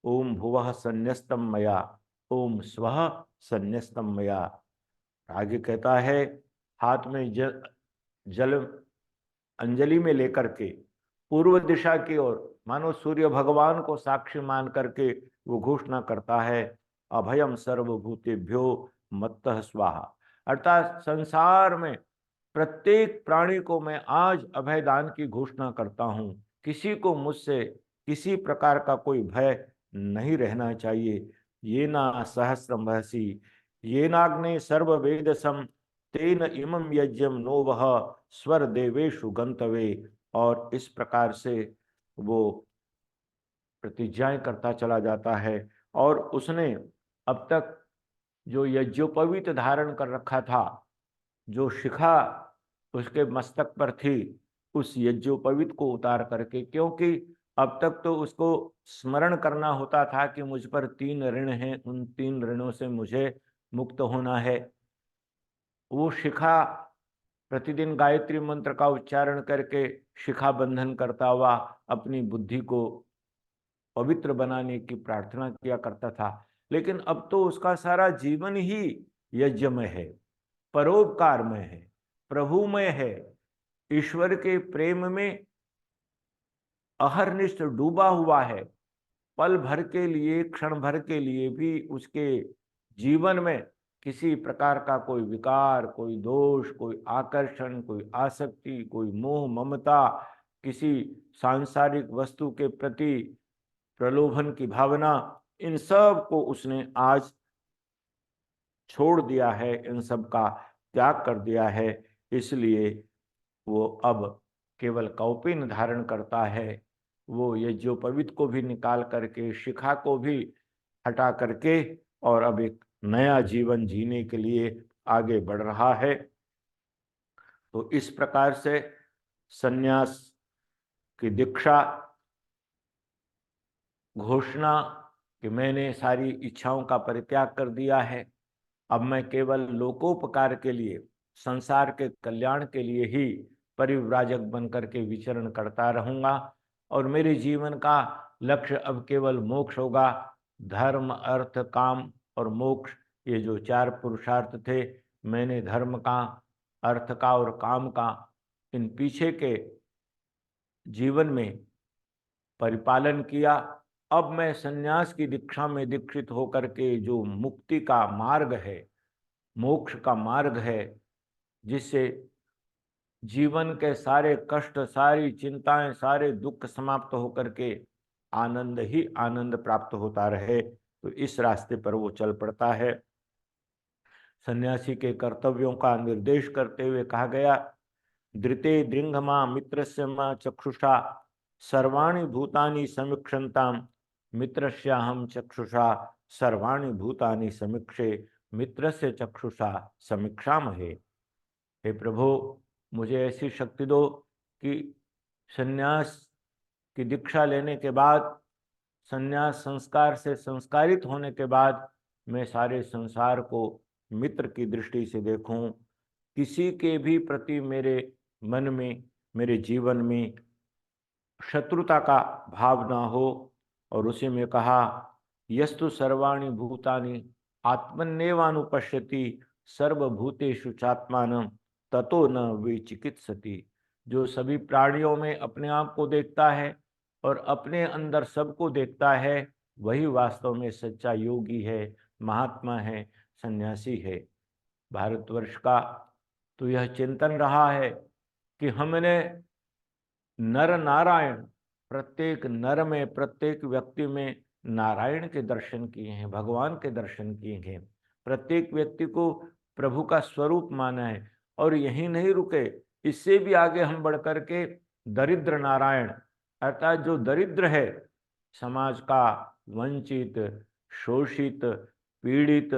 ओम भुवः संन्यस्तम मया, ओम स्वः संन्यस्तम मया। आगे कहता है, हाथ में जल अंजलि में लेकर के पूर्व दिशा की ओर, मानो सूर्य भगवान को साक्षी मान करके वो घोषणा करता है, अभयम सर्वभूतेभ्यो मत्तः स्वाहा। अर्थात संसार में प्रत्येक प्राणी को मैं आज अभय दान की घोषणा करता हूं, किसी को मुझसे किसी प्रकार का कोई भय नहीं रहना चाहिए। ये ना सहस्रमहसी ये नाग्ने सर्ववेदसम तेन इमं यज्ञम नो वह स्वर देवेशु गंतवे। और इस प्रकार से वो प्रतिज्ञाएं करता चला जाता है। और उसने अब तक जो यज्ञोपवीत धारण कर रखा था, जो शिखा उसके मस्तक पर थी, उस यज्ञोपवीत को उतार करके, क्योंकि अब तक तो उसको स्मरण करना होता था कि मुझ पर 3 ऋण हैं, उन 3 ऋणों से मुझे मुक्त होना है। वो शिखा प्रतिदिन गायत्री मंत्र का उच्चारण करके शिखा बंधन करता हुआ अपनी बुद्धि को पवित्र बनाने की प्रार्थना किया करता था। लेकिन अब तो उसका सारा जीवन ही यज्ञमय है, परोपकारमय है, प्रभुमय है, ईश्वर के प्रेम में अहरनिश डूबा हुआ है। पल भर के लिए, क्षण भर के लिए भी उसके जीवन में किसी प्रकार का कोई विकार, कोई दोष, कोई आकर्षण, कोई आसक्ति, कोई मोह ममता, किसी सांसारिक वस्तु के प्रति प्रलोभन की भावना, इन सब को उसने आज छोड़ दिया है, इन सब का त्याग कर दिया है। इसलिए वो अब केवल कौपीन धारण करता है। वो यज्ञोपवीत को भी निकाल करके, शिखा को भी हटा करके, और अब एक नया जीवन जीने के लिए आगे बढ़ रहा है। तो इस प्रकार से संन्यास की दीक्षा, घोषणा कि मैंने सारी इच्छाओं का परित्याग कर दिया है, अब मैं केवल लोकोपकार के लिए, संसार के कल्याण के लिए ही परिव्राजक बनकर के विचरण करता रहूंगा, और मेरे जीवन का लक्ष्य अब केवल मोक्ष होगा। धर्म, अर्थ, काम और मोक्ष, ये जो चार पुरुषार्थ थे, मैंने धर्म का, अर्थ का और काम का इन पीछे के जीवन में परिपालन किया। अब मैं संन्यास की दीक्षा में दीक्षित होकर के जो मुक्ति का मार्ग है, मोक्ष का मार्ग है, जिससे जीवन के सारे कष्ट, सारी चिंताएं, सारे दुख समाप्त होकर के आनंद ही आनंद प्राप्त होता रहे, तो इस रास्ते पर वो चल पड़ता है। सन्यासी के कर्तव्यों का निर्देश करते हुए कहा गया, धृते दृंघमा मित्रस्य मा चक्षुषा सर्वाणि भूतानि समीक्षन्ताम मित्रस्याहम चक्षुषा सर्वाणि भूतानि समीक्षे मित्रस्य चक्षुषा समीक्षामहे। हे प्रभु, मुझे ऐसी शक्ति दो कि संन्यास की दीक्षा लेने के बाद, संन्यास संस्कार से संस्कारित होने के बाद, मैं सारे संसार को मित्र की दृष्टि से देखूं। किसी के भी प्रति मेरे मन में, मेरे जीवन में शत्रुता का भाव ना हो। और उसी में कहा, यस्तु सर्वाणि भूतानि आत्मन्येवानुपश्यति सर्वभूतेषु चात्मानं ततो न विचिकित्सति। जो सभी प्राणियों में अपने आप को देखता है और अपने अंदर सबको देखता है, वही वास्तव में सच्चा योगी है, महात्मा है, सन्यासी है। भारतवर्ष का तो यह चिंतन रहा है कि हमने नर नारायण, प्रत्येक नर में, प्रत्येक व्यक्ति में नारायण के दर्शन किए हैं, भगवान के दर्शन किए हैं, प्रत्येक व्यक्ति को प्रभु का स्वरूप माना है। और यही नहीं रुके, इससे भी आगे हम बढ़कर के दरिद्र नारायण, अर्थात जो दरिद्र है, समाज का वंचित, शोषित, पीड़ित,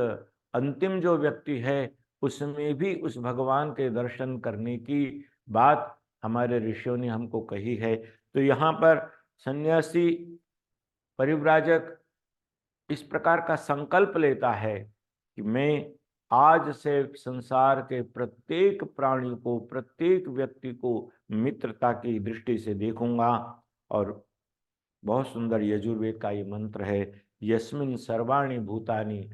अंतिम जो व्यक्ति है, उसमें भी उस भगवान के दर्शन करने की बात हमारे ऋषियों ने हमको कही है। तो यहाँ पर सन्यासी, परिव्राजक इस प्रकार का संकल्प लेता है कि मैं आज से संसार के प्रत्येक प्राणी को, प्रत्येक व्यक्ति को मित्रता की दृष्टि से देखूंगा। और बहुत सुंदर यजुर्वेद का ये मंत्र है, यस्मिन् सर्वाणि भूतानि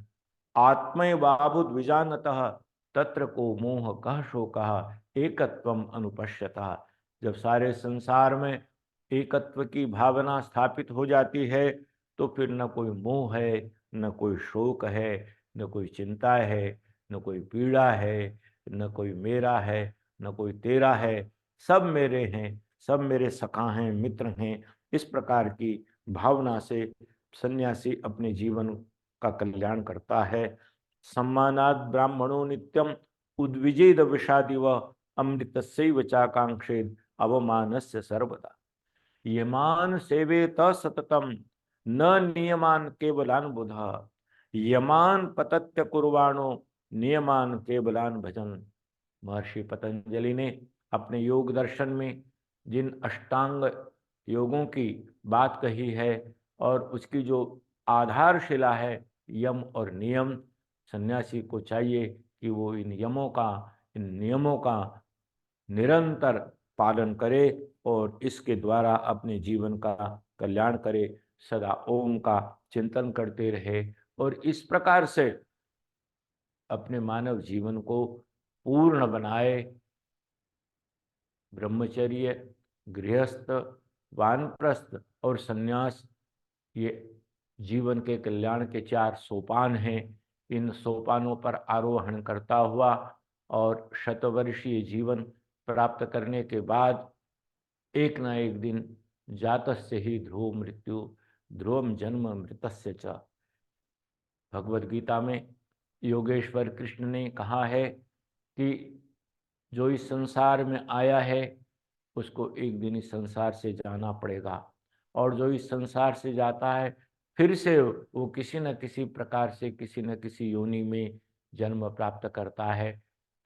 आत्मैवाभूत विजानतः तत्र को मोह कह शोकः एकत्वम अनुपश्यतः। जब सारे संसार में एकत्व की भावना स्थापित हो जाती है, तो फिर न कोई मोह है, न कोई शोक है, न कोई चिंता है, न कोई पीड़ा है, न कोई मेरा है, न कोई तेरा है। सब मेरे हैं, सब मेरे सखा हैं, मित्र हैं। इस प्रकार की भावना से सन्यासी अपने जीवन का कल्याण करता है। सम्मानाद ब्राह्मणो नित्यम उद्विजेद विषादिव अमृतस्यैव चाकांक्षेद अवमानस्य सर्वदा। यमान सेवेत सततम न नियमान केवलान बुधा यमान पतत्य कुर्वाणो नियमान केवलान भजन। महर्षि पतंजलि ने अपने योग दर्शन में जिन अष्टांग योगों की बात कही है, और उसकी जो आधारशिला है यम और नियम, सन्यासी को चाहिए कि वो इन नियमों का निरंतर पालन करे और इसके द्वारा अपने जीवन का कल्याण करे, सदा ओम का चिंतन करते रहे और इस प्रकार से अपने मानव जीवन को पूर्ण बनाए। ब्रह्मचर्य, गृहस्थ, वानप्रस्थ और संन्यास, ये जीवन के कल्याण के 4 सोपान हैं। इन सोपानों पर आरोहण करता हुआ और शतवर्षीय जीवन प्राप्त करने के बाद एक न एक दिन जातस्य ही ध्रुव मृत्यु ध्रुवम जन्म मृतस्य च। भगवद गीता में योगेश्वर कृष्ण ने कहा है कि जो इस संसार में आया है उसको एक दिन इस संसार से जाना पड़ेगा, और जो इस संसार से जाता है फिर से वो किसी न किसी प्रकार से किसी न किसी योनि में जन्म प्राप्त करता है।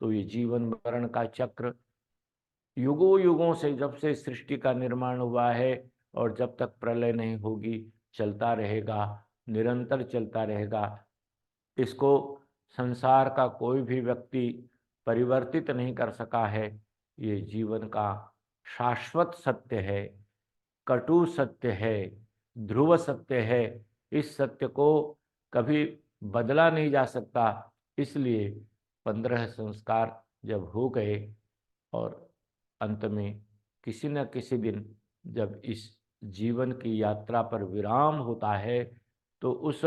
तो ये जीवन मरण का चक्र युगों युगों से, जब से सृष्टि का निर्माण हुआ है और जब तक प्रलय नहीं होगी, चलता रहेगा, निरंतर चलता रहेगा। इसको संसार का कोई भी व्यक्ति परिवर्तित नहीं कर सका है। ये जीवन का शाश्वत सत्य है, कटु सत्य है, ध्रुव सत्य है। इस सत्य को कभी बदला नहीं जा सकता। इसलिए 15 संस्कार जब हो गए और अंत में किसी न किसी दिन जब इस जीवन की यात्रा पर विराम होता है, तो उस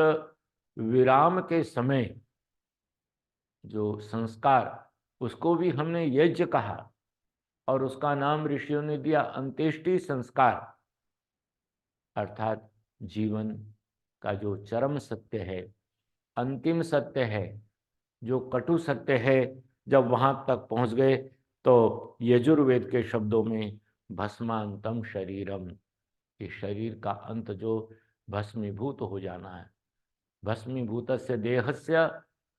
विराम के समय जो संस्कार, उसको भी हमने यज्ञ कहा और उसका नाम ऋषियों ने दिया अंत्येष्टि संस्कार। अर्थात जीवन का जो चरम सत्य है, अंतिम सत्य है, जो कटु सत्य है, जब वहां तक पहुंच गए तो यजुर्वेद के शब्दों में भस्मांतम शरीरम, ये शरीर का अंत जो भस्मीभूत हो जाना है। भस्मीभूतस्य देहस्य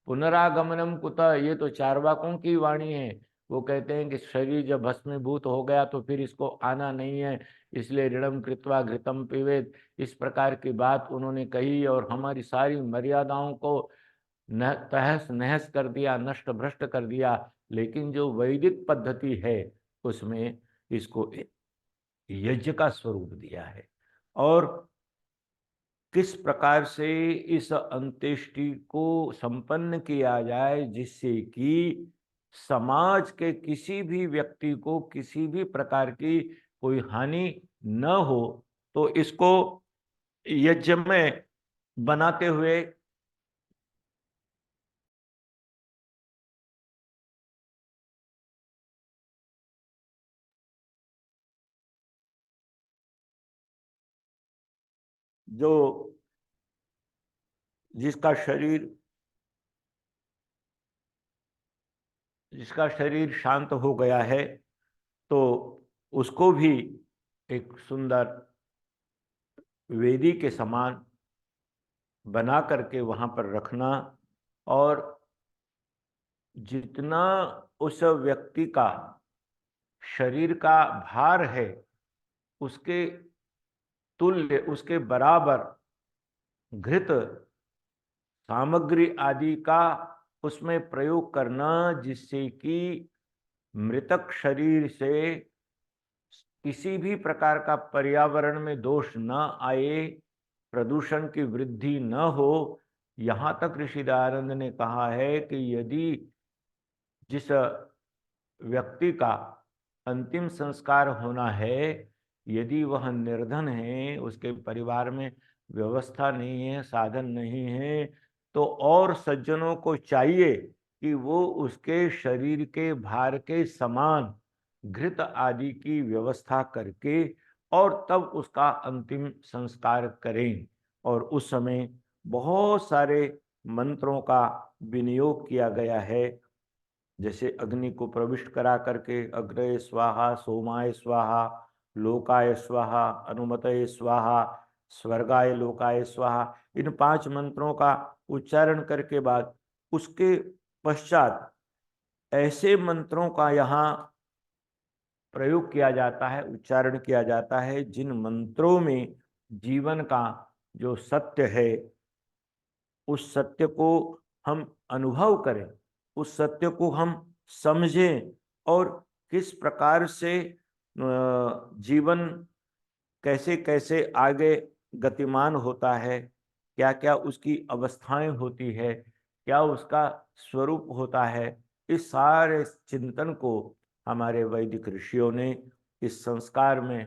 पुनरागमनम कुतः, ये तो चार्वाकों की वाणी है। वो कहते हैं कि शरीर जब भस्मीभूत हो गया तो फिर इसको आना नहीं है, इसलिए ऋणम कृत्वा घृतम पिबेत, इस प्रकार की बात उन्होंने कही और हमारी सारी मर्यादाओं को तहस नहस कर दिया, नष्ट भ्रष्ट कर दिया। लेकिन जो वैदिक पद्धति है उसमें इसको यज्ञ का स्वरूप दिया है। और किस प्रकार से इस अंत्येष्टि को संपन्न किया जाए जिससे कि समाज के किसी भी व्यक्ति को किसी भी प्रकार की कोई हानि न हो, तो इसको यज्ञ में बनाते हुए जो जिसका शरीर शांत हो गया है, तो उसको भी एक सुंदर वेदी के समान बना करके वहां पर रखना, और जितना उस व्यक्ति का शरीर का भार है उसके तुल्य, उसके बराबर घृत सामग्री आदि का उसमें प्रयोग करना, जिससे कि मृतक शरीर से किसी भी प्रकार का पर्यावरण में दोष न आए, प्रदूषण की वृद्धि न हो। यहाँ तक ऋषि दयानंद ने कहा है कि यदि जिस व्यक्ति का अंतिम संस्कार होना है, यदि वह निर्धन है, उसके परिवार में व्यवस्था नहीं है, साधन नहीं है, तो और सज्जनों को चाहिए कि वो उसके शरीर के भार के समान घृत आदि की व्यवस्था करके और तब उसका अंतिम संस्कार करें। और उस समय बहुत सारे मंत्रों का विनियोग किया गया है, जैसे अग्नि को प्रविष्ट करा करके अग्रय स्वाहा, सोमाय स्वाहा, लोकाय स्वाहा, अनुमतय स्वाहा, स्वर्गाय लोकाय स्वाहा, इन 5 मंत्रों का उच्चारण करके बाद उसके पश्चात ऐसे मंत्रों का यहाँ प्रयोग किया जाता है, उच्चारण किया जाता है, जिन मंत्रों में जीवन का जो सत्य है उस सत्य को हम अनुभव करें, उस सत्य को हम समझें और किस प्रकार से जीवन कैसे कैसे आगे गतिमान होता है, क्या क्या उसकी अवस्थाएं होती है, क्या उसका स्वरूप होता है, इस सारे चिंतन को हमारे वैदिक ऋषियों ने इस संस्कार में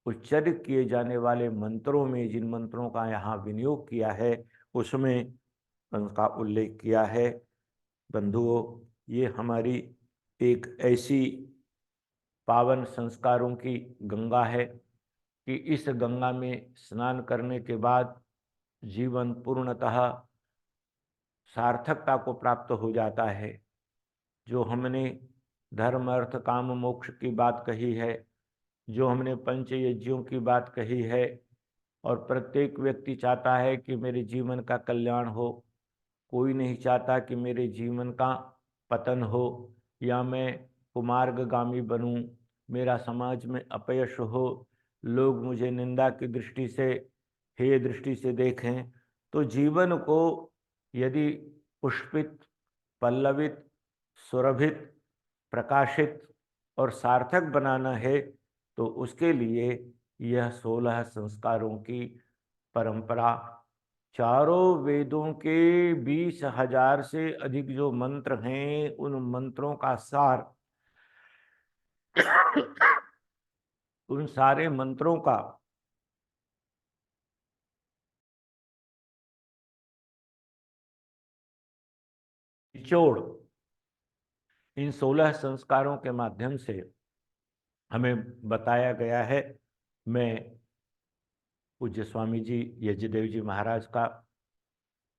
उच्चारित किए जाने वाले मंत्रों में, जिन मंत्रों का यहाँ विनियोग किया है उसमें उनका उल्लेख किया है। बंधुओं, ये हमारी एक ऐसी पावन संस्कारों की गंगा है कि इस गंगा में स्नान करने के बाद जीवन पूर्णतः सार्थकता को प्राप्त हो जाता है। जो हमने धर्म अर्थ काम मोक्ष की बात कही है, जो हमने पंच यज्ञों की बात कही है, और प्रत्येक व्यक्ति चाहता है कि मेरे जीवन का कल्याण हो, कोई नहीं चाहता कि मेरे जीवन का पतन हो या मैं कुमार्गगामी बनूं, मेरा समाज में अपयश हो, लोग मुझे निंदा की दृष्टि से, हेय दृष्टि से देखें। तो जीवन को यदि पुष्पित, पल्लवित, सुरभित, प्रकाशित और सार्थक बनाना है तो उसके लिए यह 16 संस्कारों की परंपरा, चारों वेदों के 20,000 से अधिक जो मंत्र हैं, उन मंत्रों का सार, उन सारे मंत्रों का निचोड़ इन 16 संस्कारों के माध्यम से हमें बताया गया है। मैं पूज्य स्वामी जी यज्ञदेव जी महाराज का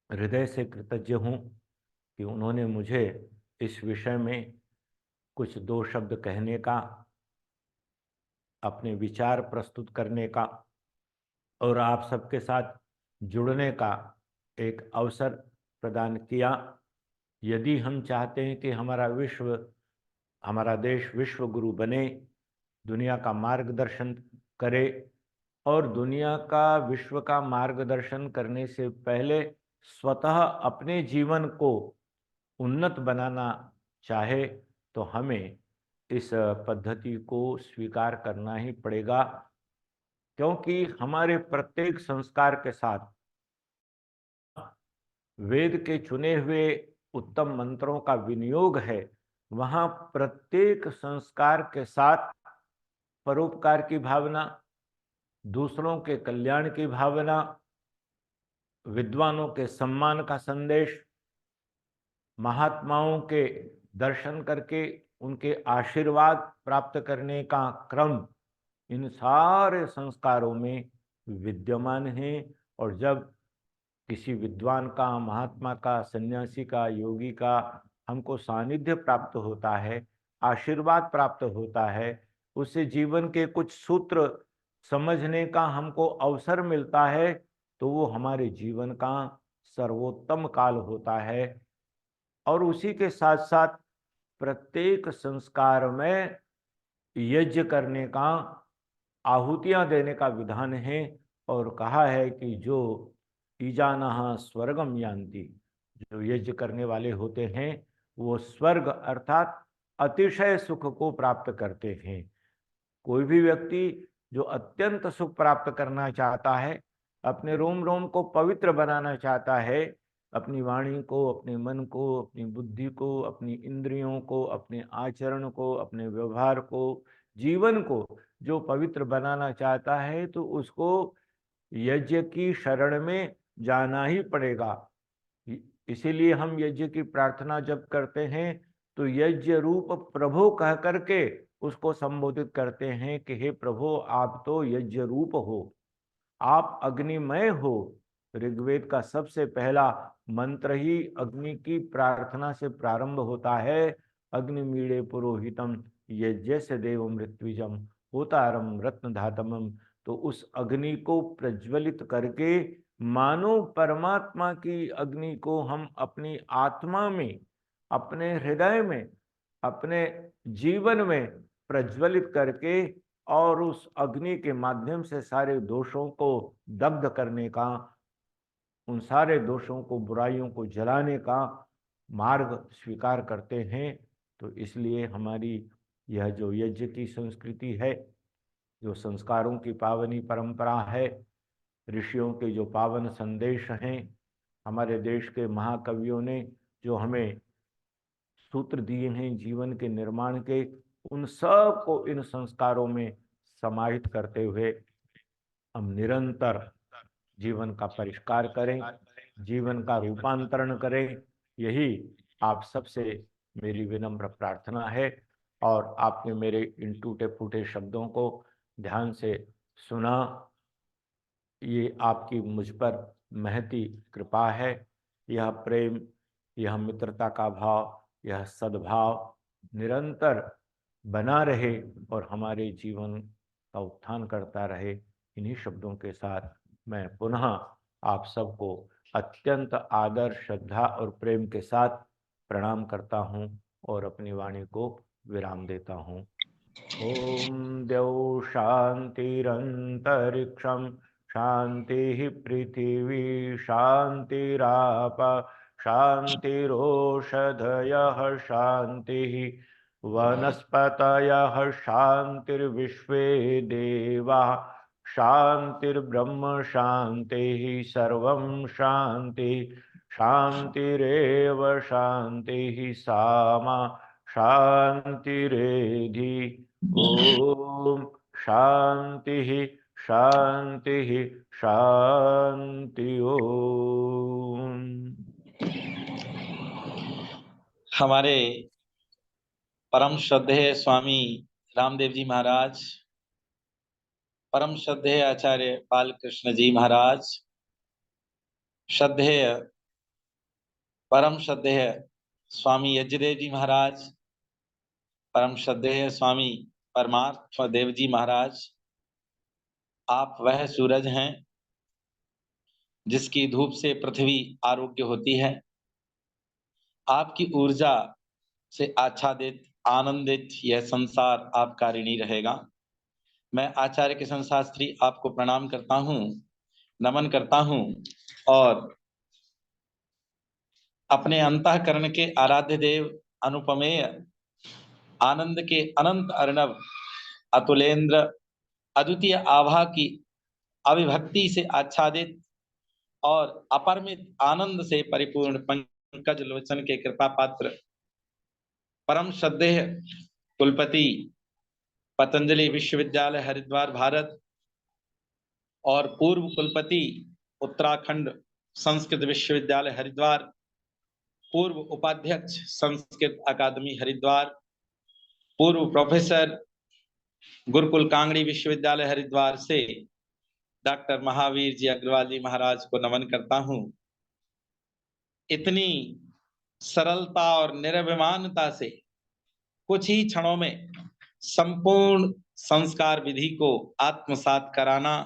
हृदय से कृतज्ञ हूँ कि उन्होंने मुझे इस विषय में कुछ दो शब्द कहने का, अपने विचार प्रस्तुत करने का और आप सबके साथ जुड़ने का एक अवसर प्रदान किया। यदि हम चाहते हैं कि हमारा देश विश्व गुरु बने, दुनिया का मार्गदर्शन करे, और दुनिया का विश्व का मार्गदर्शन करने से पहले स्वतः अपने जीवन को उन्नत बनाना चाहे तो हमें इस पद्धति को स्वीकार करना ही पड़ेगा, क्योंकि हमारे प्रत्येक संस्कार के साथ वेद के चुने हुए उत्तम मंत्रों का विनियोग है। वहाँ प्रत्येक संस्कार के साथ परोपकार की भावना, दूसरों के कल्याण की भावना, विद्वानों के सम्मान का संदेश, महात्माओं के दर्शन करके उनके आशीर्वाद प्राप्त करने का क्रम, इन सारे संस्कारों में विद्यमान है। और जब किसी विद्वान का, महात्मा का, सन्यासी का, योगी का हमको सानिध्य प्राप्त होता है, आशीर्वाद प्राप्त होता है, उससे जीवन के कुछ सूत्र समझने का हमको अवसर मिलता है, तो वो हमारे जीवन का सर्वोत्तम काल होता है। और उसी के साथ साथ प्रत्येक संस्कार में यज्ञ करने का, आहुतियां देने का विधान है। और कहा है कि जो ईजानः स्वर्गम यान्ति, जो यज्ञ करने वाले होते हैं वो स्वर्ग अर्थात अतिशय सुख को प्राप्त करते हैं। कोई भी व्यक्ति जो अत्यंत सुख प्राप्त करना चाहता है, अपने रोम रोम को पवित्र बनाना चाहता है, अपनी वाणी को, अपने मन को, अपनी बुद्धि को, अपनी इंद्रियों को, अपने आचरण को, अपने व्यवहार को, जीवन को जो पवित्र बनाना चाहता है, तो उसको यज्ञ की शरण में जाना ही पड़ेगा। इसीलिए हम यज्ञ की प्रार्थना जब करते हैं तो यज्ञ रूप प्रभु कह करके उसको संबोधित करते हैं कि हे प्रभु, आप तो यज्ञ रूप हो, आप अग्निमय हो। ऋग्वेद का सबसे पहला मंत्र ही अग्नि की प्रार्थना से प्रारंभ होता है। अग्निमीड़े पुरोहितम यज्ञ से देव मृत्युजम होतारम रत्न धातमम। तो उस अग्नि को प्रज्वलित करके, मानो परमात्मा की अग्नि को हम अपनी आत्मा में, अपने हृदय में, अपने जीवन में प्रज्वलित करके और उस अग्नि के माध्यम से सारे दोषों को दग्ध करने का उन सारे दोषों को, बुराइयों को जलाने का मार्ग स्वीकार करते हैं। तो इसलिए हमारी यह जो यज्ञ की संस्कृति है, जो संस्कारों की पावनी परंपरा है, ऋषियों के जो पावन संदेश हैं, हमारे देश के महाकवियों ने जो हमें सूत्र दिए हैं जीवन के निर्माण के, उन सब को इन संस्कारों में समाहित करते हुए हम निरंतर जीवन का परिष्कार करें, जीवन का रूपांतरण करें। यही आप सबसे मेरी विनम्र प्रार्थना है। और आपने मेरे इन टूटे फूटे शब्दों को ध्यान से सुना, ये आपकी मुझ पर महती कृपा है। यह प्रेम, यह मित्रता का भाव, यह सद्भाव निरंतर बना रहे और हमारे जीवन का उत्थान करता रहे। इन्हीं शब्दों के साथ मैं पुनः आप सबको अत्यंत आदर, श्रद्धा और प्रेम के साथ प्रणाम करता हूँ और अपनी वाणी को विराम देता हूँ। ओम द्यौ शांतिरंतरिक्षम शांति पृथिवी शांतिराप शांतिरोषधयः शांति वनस्पतयः शांतिर्विश्वे देवाः शांतिर्ब्रह्म शांति सर्वं शांति शांतिरेव शांति सामा शांतिरेधि। ओम शांति शांति शांति। ओम। हमारे परम श्रद्धेय स्वामी रामदेव जी महाराज, परम श्रद्धेय आचार्य बालकृष्ण जी महाराज, श्रद्धेय परम श्रद्धेय स्वामी यज्ञदेव जी महाराज, परम श्रद्धेय स्वामी परमार्थ देव जी महाराज, आप वह सूरज हैं जिसकी धूप से पृथ्वी आरोग्य होती है। आपकी ऊर्जा से आच्छादित, आनंदित यह संसार आपका ऋणी रहेगा। मैं आचार्य किशन शास्त्री आपको प्रणाम करता हूँ, नमन करता हूँ और अपने अंतःकरण के आराध्य देव, अनुपमेय आनंद के अनंत अर्णव, अतुलेंद्र अद्वितीय आभा की अविभक्ति से आच्छादित और अपरिमित आनंद से परिपूर्ण पंकज लोचन के कृपा पात्र परम श्रद्धेय कुलपति पतंजलि विश्वविद्यालय हरिद्वार भारत और पूर्व कुलपति उत्तराखंड संस्कृत विश्वविद्यालय हरिद्वार, पूर्व उपाध्यक्ष संस्कृत अकादमी हरिद्वार, पूर्व प्रोफेसर गुरुकुल कांगड़ी विश्वविद्यालय हरिद्वार से डॉक्टर महावीर जी अग्रवाल जी महाराज को नमन करता हूं। इतनी सरलता और निरभिमानता से कुछ ही क्षणों में संपूर्ण संस्कार विधि को आत्मसात कराना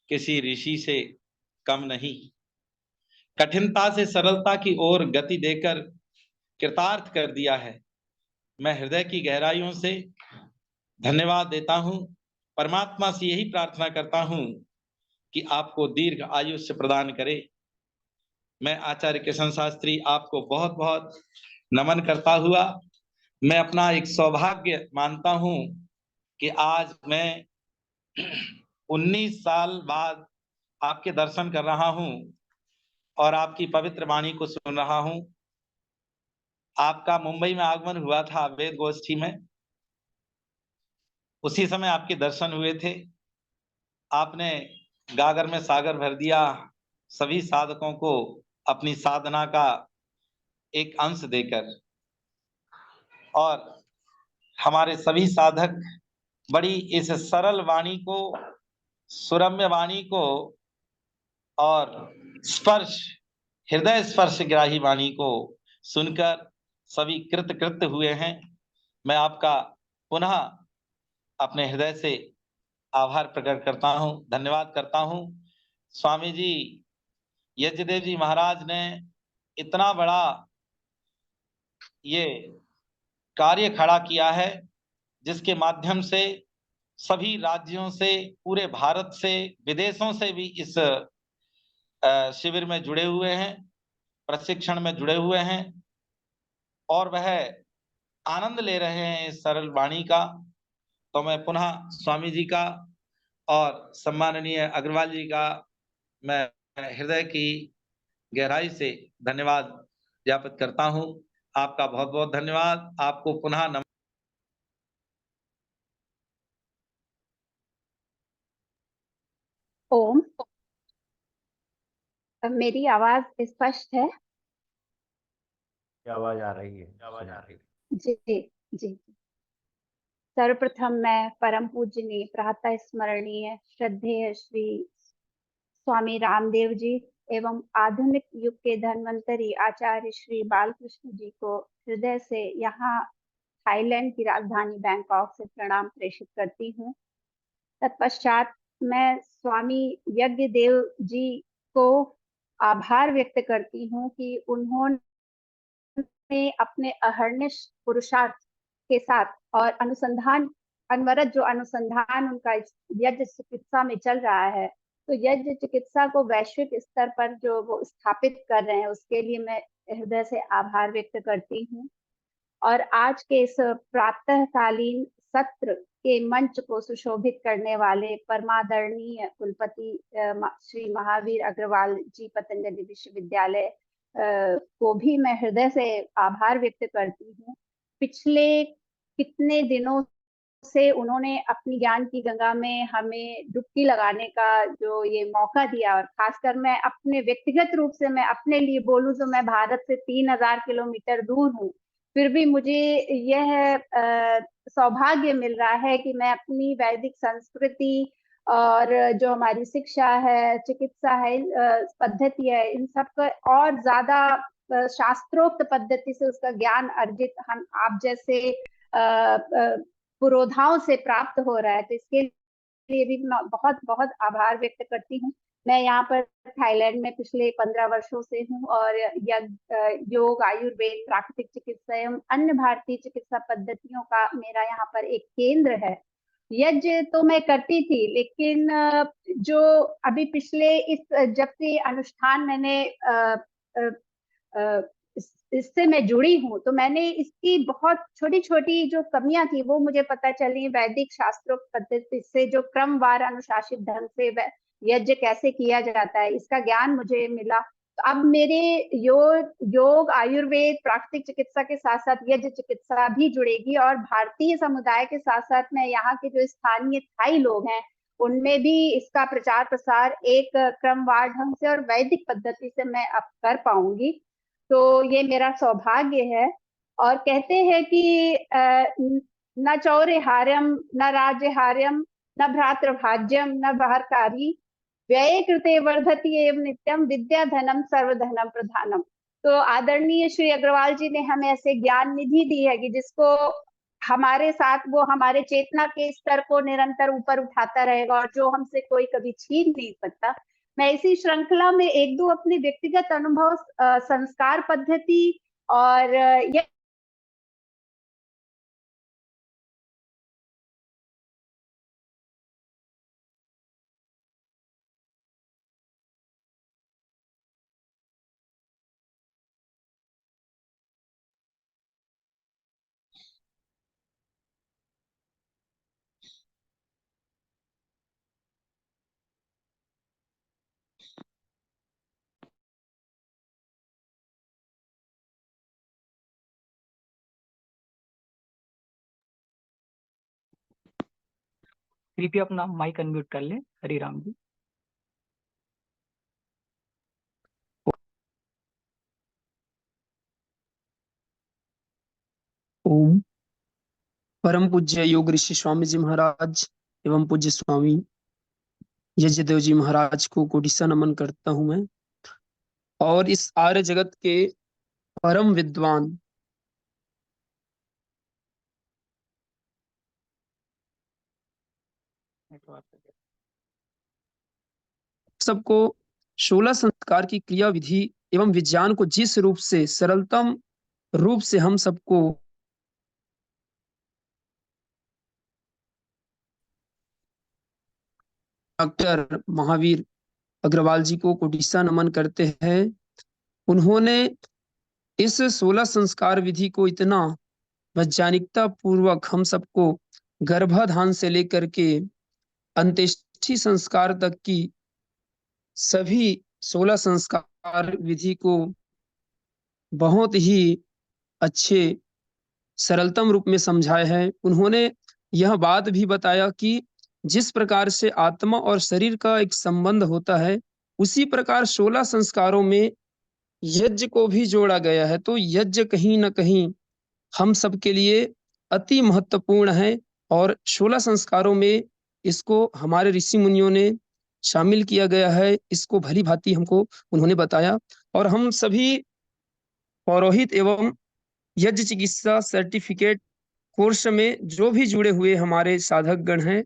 किसी ऋषि से कम नहीं। कठिनता से सरलता की ओर गति देकर कृतार्थ कर दिया है। मैं हृदय की गहराइयों से धन्यवाद देता हूं। परमात्मा से यही प्रार्थना करता हूं कि आपको दीर्घ आयुष्य प्रदान करे। मैं आचार्य किशन शास्त्री आपको बहुत बहुत नमन करता हुआ मैं अपना एक सौभाग्य मानता हूं कि आज मैं 19 साल बाद आपके दर्शन कर रहा हूं और आपकी पवित्र वाणी को सुन रहा हूं। आपका मुंबई में आगमन हुआ था वेद गोष्ठी में, उसी समय आपके दर्शन हुए थे। आपने गागर में सागर भर दिया, सभी साधकों को अपनी साधना का एक अंश देकर, और हमारे सभी साधक बड़ी इस सरल वाणी को, सुरम्य वाणी को और स्पर्श, हृदय स्पर्श ग्राही वाणी को सुनकर सभी कृतकृत्य हुए हैं। मैं आपका पुनः अपने हृदय से आभार प्रकट करता हूं, धन्यवाद करता हूं। स्वामी जी यज्ञदेव जी महाराज ने इतना बड़ा ये कार्य खड़ा किया है जिसके माध्यम से सभी राज्यों से, पूरे भारत से, विदेशों से भी इस शिविर में जुड़े हुए हैं, प्रशिक्षण में जुड़े हुए हैं और वह आनंद ले रहे हैं इस सरल वाणी का। तो मैं पुनः स्वामी जी का और सम्माननीय अग्रवाल जी का मैं हृदय की गहराई से धन्यवाद ज्ञापित करता हूं। आपका बहुत बहुत धन्यवाद। आपको पुनः ओम। मेरी आवाज स्पष्ट है? आवाज आ रही है, आवाज आ रही है। जी जी। सर्वप्रथम मैं परम पूजनीय प्रातः स्मरणीय श्रद्धेय श्री स्वामी रामदेव जी एवं आधुनिक युग के धन्वंतरी आचार्य श्री बालकृष्ण जी को हृदय से यहाँ थाईलैंड की राजधानी बैंकॉक से प्रणाम प्रेषित करती हूँ। तत्पश्चात मैं स्वामी यज्ञ देव जी को आभार व्यक्त करती हूँ कि उन्होंने अपने अहर्निश पुरुषार्थ के साथ और अनुसंधान अनवरत जो अनुसंधान उनका यज्ञ चिकित्सा में चल रहा है, तो यज्ञ चिकित्सा को वैश्विक स्तर पर जो वो स्थापित कर रहे हैं उसके लिए मैं हृदय से आभार व्यक्त करती हूँ। और आज के इस प्रातःकालीन सत्र के मंच को सुशोभित करने वाले परमादरणीय कुलपति श्री महावीर अग्रवाल जी पतंजलि विश्वविद्यालय को भी मैं हृदय से आभार व्यक्त करती हूँ। पिछले कितने दिनों से उन्होंने अपनी ज्ञान की गंगा में हमें डुबकी लगाने का जो ये मौका दिया, और खासकर मैं अपने व्यक्तिगत रूप से मैं अपने लिए बोलूं तो मैं भारत से 3000 किलोमीटर दूर हूँ, फिर भी मुझे यह सौभाग्य मिल रहा है कि मैं अपनी वैदिक संस्कृति और जो हमारी शिक्षा है, चिकित्सा है, पद्धति है, इन सब का और ज्यादा शास्त्रोक्त पद्धति से उसका ज्ञान अर्जित हम आप जैसे पुरोधाओं से प्राप्त हो रहा है। तो इसके लिए भी मैं बहुत बहुत आभार व्यक्त करती हूँ। मैं यहाँ पर थाईलैंड में पिछले 15 वर्षों से हूँ और योग, आयुर्वेद, प्राकृतिक चिकित्सा एवं अन्य भारतीय चिकित्सा पद्धतियों का मेरा यहाँ पर एक केंद्र है। यज्ञ तो मैं करती थी, लेकिन जो अभी पिछले जब से अनुष्ठान मैंने इससे मैं जुड़ी हूँ, तो मैंने इसकी बहुत छोटी छोटी जो कमियां थी वो मुझे पता चली। वैदिक शास्त्रोक्त पद्धति से जो क्रमवार अनुशासित ढंग से यज्ञ कैसे किया जाता है, इसका ज्ञान मुझे मिला। तो अब मेरे योग, आयुर्वेद, प्राकृतिक चिकित्सा के साथ साथ यज्ञ चिकित्सा भी जुड़ेगी और भारतीय समुदाय के साथ साथ मैं यहाँ के जो स्थानीय थाई लोग हैं उनमें भी इसका प्रचार प्रसार एक क्रमवार ढंग से और वैदिक पद्धति से मैं अब कर पाऊंगी। तो ये मेरा सौभाग्य है। और कहते हैं कि न चौर्यहार्यम न राज्यहार्यम न भ्रातृभाज्यम न बहरकारी व्यय कृते वर्धति एवं नित्यम विद्या धनम सर्वधनम प्रधानम। तो आदरणीय श्री अग्रवाल जी ने हमें ऐसे ज्ञान निधि दी है कि जिसको हमारे साथ वो हमारे चेतना के स्तर को निरंतर ऊपर उठाता रहेगा और जो हमसे कोई कभी छीन नहीं सकता। मैं इसी श्रृंखला में एक दो अपने व्यक्तिगत अनुभव, संस्कार पद्धति और कृपया अपना माइक अनम्यूट कर लें। हरी राम जी। ओम। परम पूज्य योग ऋषि स्वामी जी महाराज एवं पूज्य स्वामी यज्ञदेव जी महाराज को कोटिसा नमन करता हूं मैं, और इस आर्य जगत के परम विद्वान सबको 16 संस्कार की क्रिया विधि एवं विज्ञान को जिस रूप से सरलतम रूप से हम सबको डॉक्टर महावीर अग्रवाल जी को कोटिसा नमन करते हैं। उन्होंने इस 16 संस्कार विधि को इतना वैज्ञानिकता पूर्वक हम सबको गर्भाधान से लेकर के अंत्येष्टि संस्कार तक की सभी 16 संस्कार विधि को बहुत ही अच्छे सरलतम रूप में समझाया है। उन्होंने यह बात भी बताया कि जिस प्रकार से आत्मा और शरीर का एक संबंध होता है, उसी प्रकार 16 संस्कारों में यज्ञ को भी जोड़ा गया है। तो यज्ञ कहीं ना कहीं हम सबके लिए अति महत्वपूर्ण है और 16 संस्कारों में इसको हमारे ऋषि मुनियों ने शामिल किया गया है। इसको भली भांति हमको उन्होंने बताया और हम सभी पौरोहित एवं यज्ञ चिकित्सा सर्टिफिकेट कोर्स में जो भी जुड़े हुए हमारे साधक गण हैं,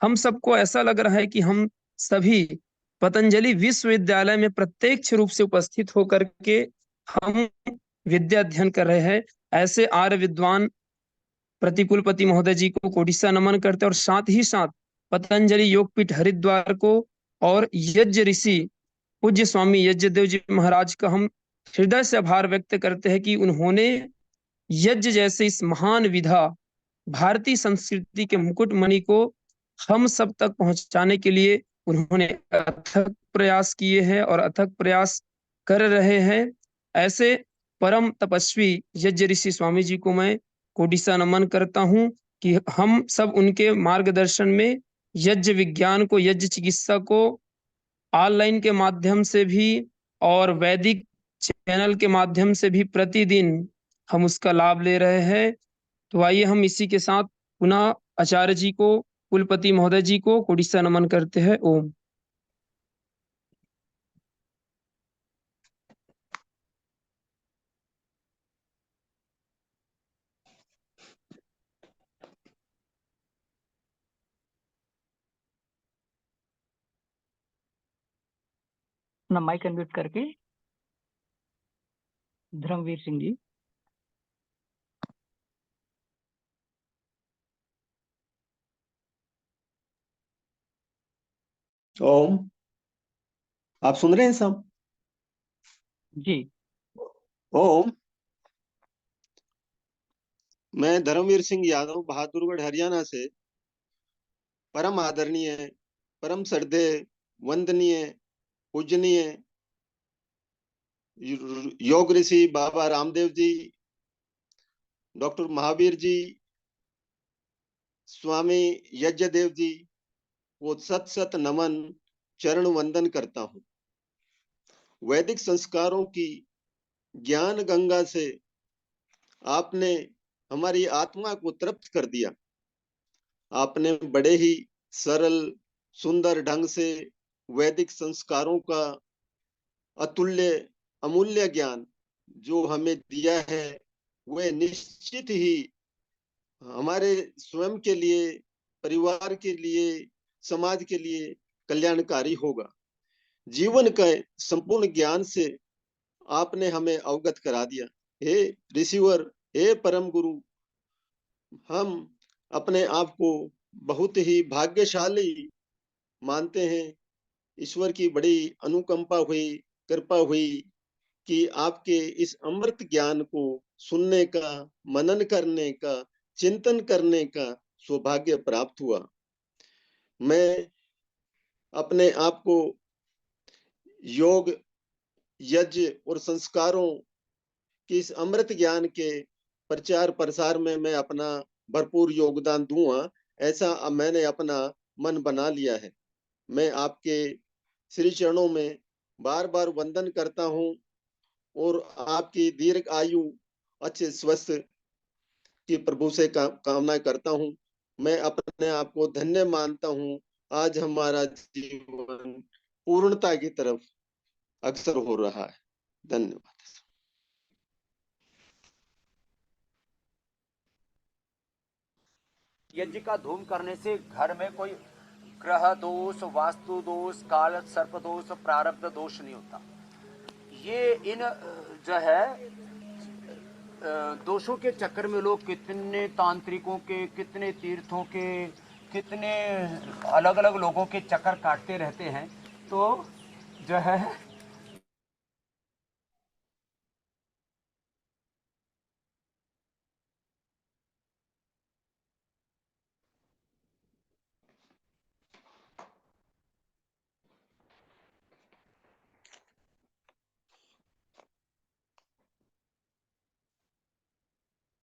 हम सबको ऐसा लग रहा है कि हम सभी पतंजलि विश्वविद्यालय में प्रत्यक्ष रूप से उपस्थित होकर के हम विद्या अध्ययन कर रहे हैं। ऐसे आर्य विद्वान प्रतिकुलपति महोदय जी को कोटिसा नमन करते हैं और साथ ही साथ पतंजलि योगपीठ हरिद्वार को और यज्ञ ऋषि पूज्य स्वामी यज्ञदेव जी महाराज का हम हृदय से आभार व्यक्त करते हैं कि उन्होंने यज्ञ जैसे इस महान विधा भारतीय संस्कृति के मुकुटमणि को हम सब तक पहुंचाने के लिए उन्होंने अथक प्रयास किए हैं और अथक प्रयास कर रहे हैं। ऐसे परम तपस्वी यज्ञ ऋषि स्वामी जी को मैं कोटिसा नमन करता हूं कि हम सब उनके मार्गदर्शन में यज्ञ विज्ञान को, यज्ञ चिकित्सा को ऑनलाइन के माध्यम से भी और वैदिक चैनल के माध्यम से भी प्रतिदिन हम उसका लाभ ले रहे हैं। तो आइए हम इसी के साथ पुनः आचार्य जी को, कुलपति महोदय जी को कोटिसा नमन करते हैं। ओम। अपना माइक अनम्यूट करके धर्मवीर सिंह जी। ओम। आप सुन रहे हैं सब? जी। ओम। मैं धर्मवीर सिंह यादव, बहादुरगढ़ हरियाणा से परम आदरणीय, परम श्रद्धेय, वंदनीय, पूजनीय योग ऋषि बाबा रामदेव जी, डॉक्टर महावीर जी, स्वामी यज्ञदेव जी को सत सत नमन, चरण वंदन करता हूं। वैदिक संस्कारों की ज्ञान गंगा से आपने हमारी आत्मा को तृप्त कर दिया। आपने बड़े ही सरल सुंदर ढंग से वैदिक संस्कारों का अतुल्य अमूल्य ज्ञान जो हमें दिया है, वह निश्चित ही हमारे स्वयं के लिए, परिवार के लिए, समाज के लिए कल्याणकारी होगा। जीवन के संपूर्ण ज्ञान से आपने हमें अवगत करा दिया। हे ऋषिवर, हे परम गुरु, हम अपने आप को बहुत ही भाग्यशाली मानते हैं। ईश्वर की बड़ी अनुकंपा हुई, कृपा हुई कि आपके इस अमृत ज्ञान को सुनने का, मनन करने का, चिंतन करने का सौभाग्य प्राप्त हुआ। मैं अपने आप को योग, यज्ञ और संस्कारों की इस अमृत ज्ञान के प्रचार प्रसार में मैं अपना भरपूर योगदान दूंगा, ऐसा मैंने अपना मन बना लिया है। मैं आपके श्री चरणों में बार बार वंदन करता हूं और आपकी दीर्घ आयु, अच्छे स्वस्थ की प्रभु से कामना करता हूं। मैं अपने आप को धन्य मानता हूं। आज हमारा जीवन पूर्णता की तरफ अग्रसर हो रहा है। धन्यवाद। यज्ञ का धूम करने से घर में कोई ग्रह दोष, वास्तु दोष, काल सर्प दोष, प्रारब्ध दोष नहीं होता। ये इन जो है दोषों के चक्कर में लोग कितने तांत्रिकों के, कितने तीर्थों के, कितने अलग अलग लोगों के चक्कर काटते रहते हैं। तो जो है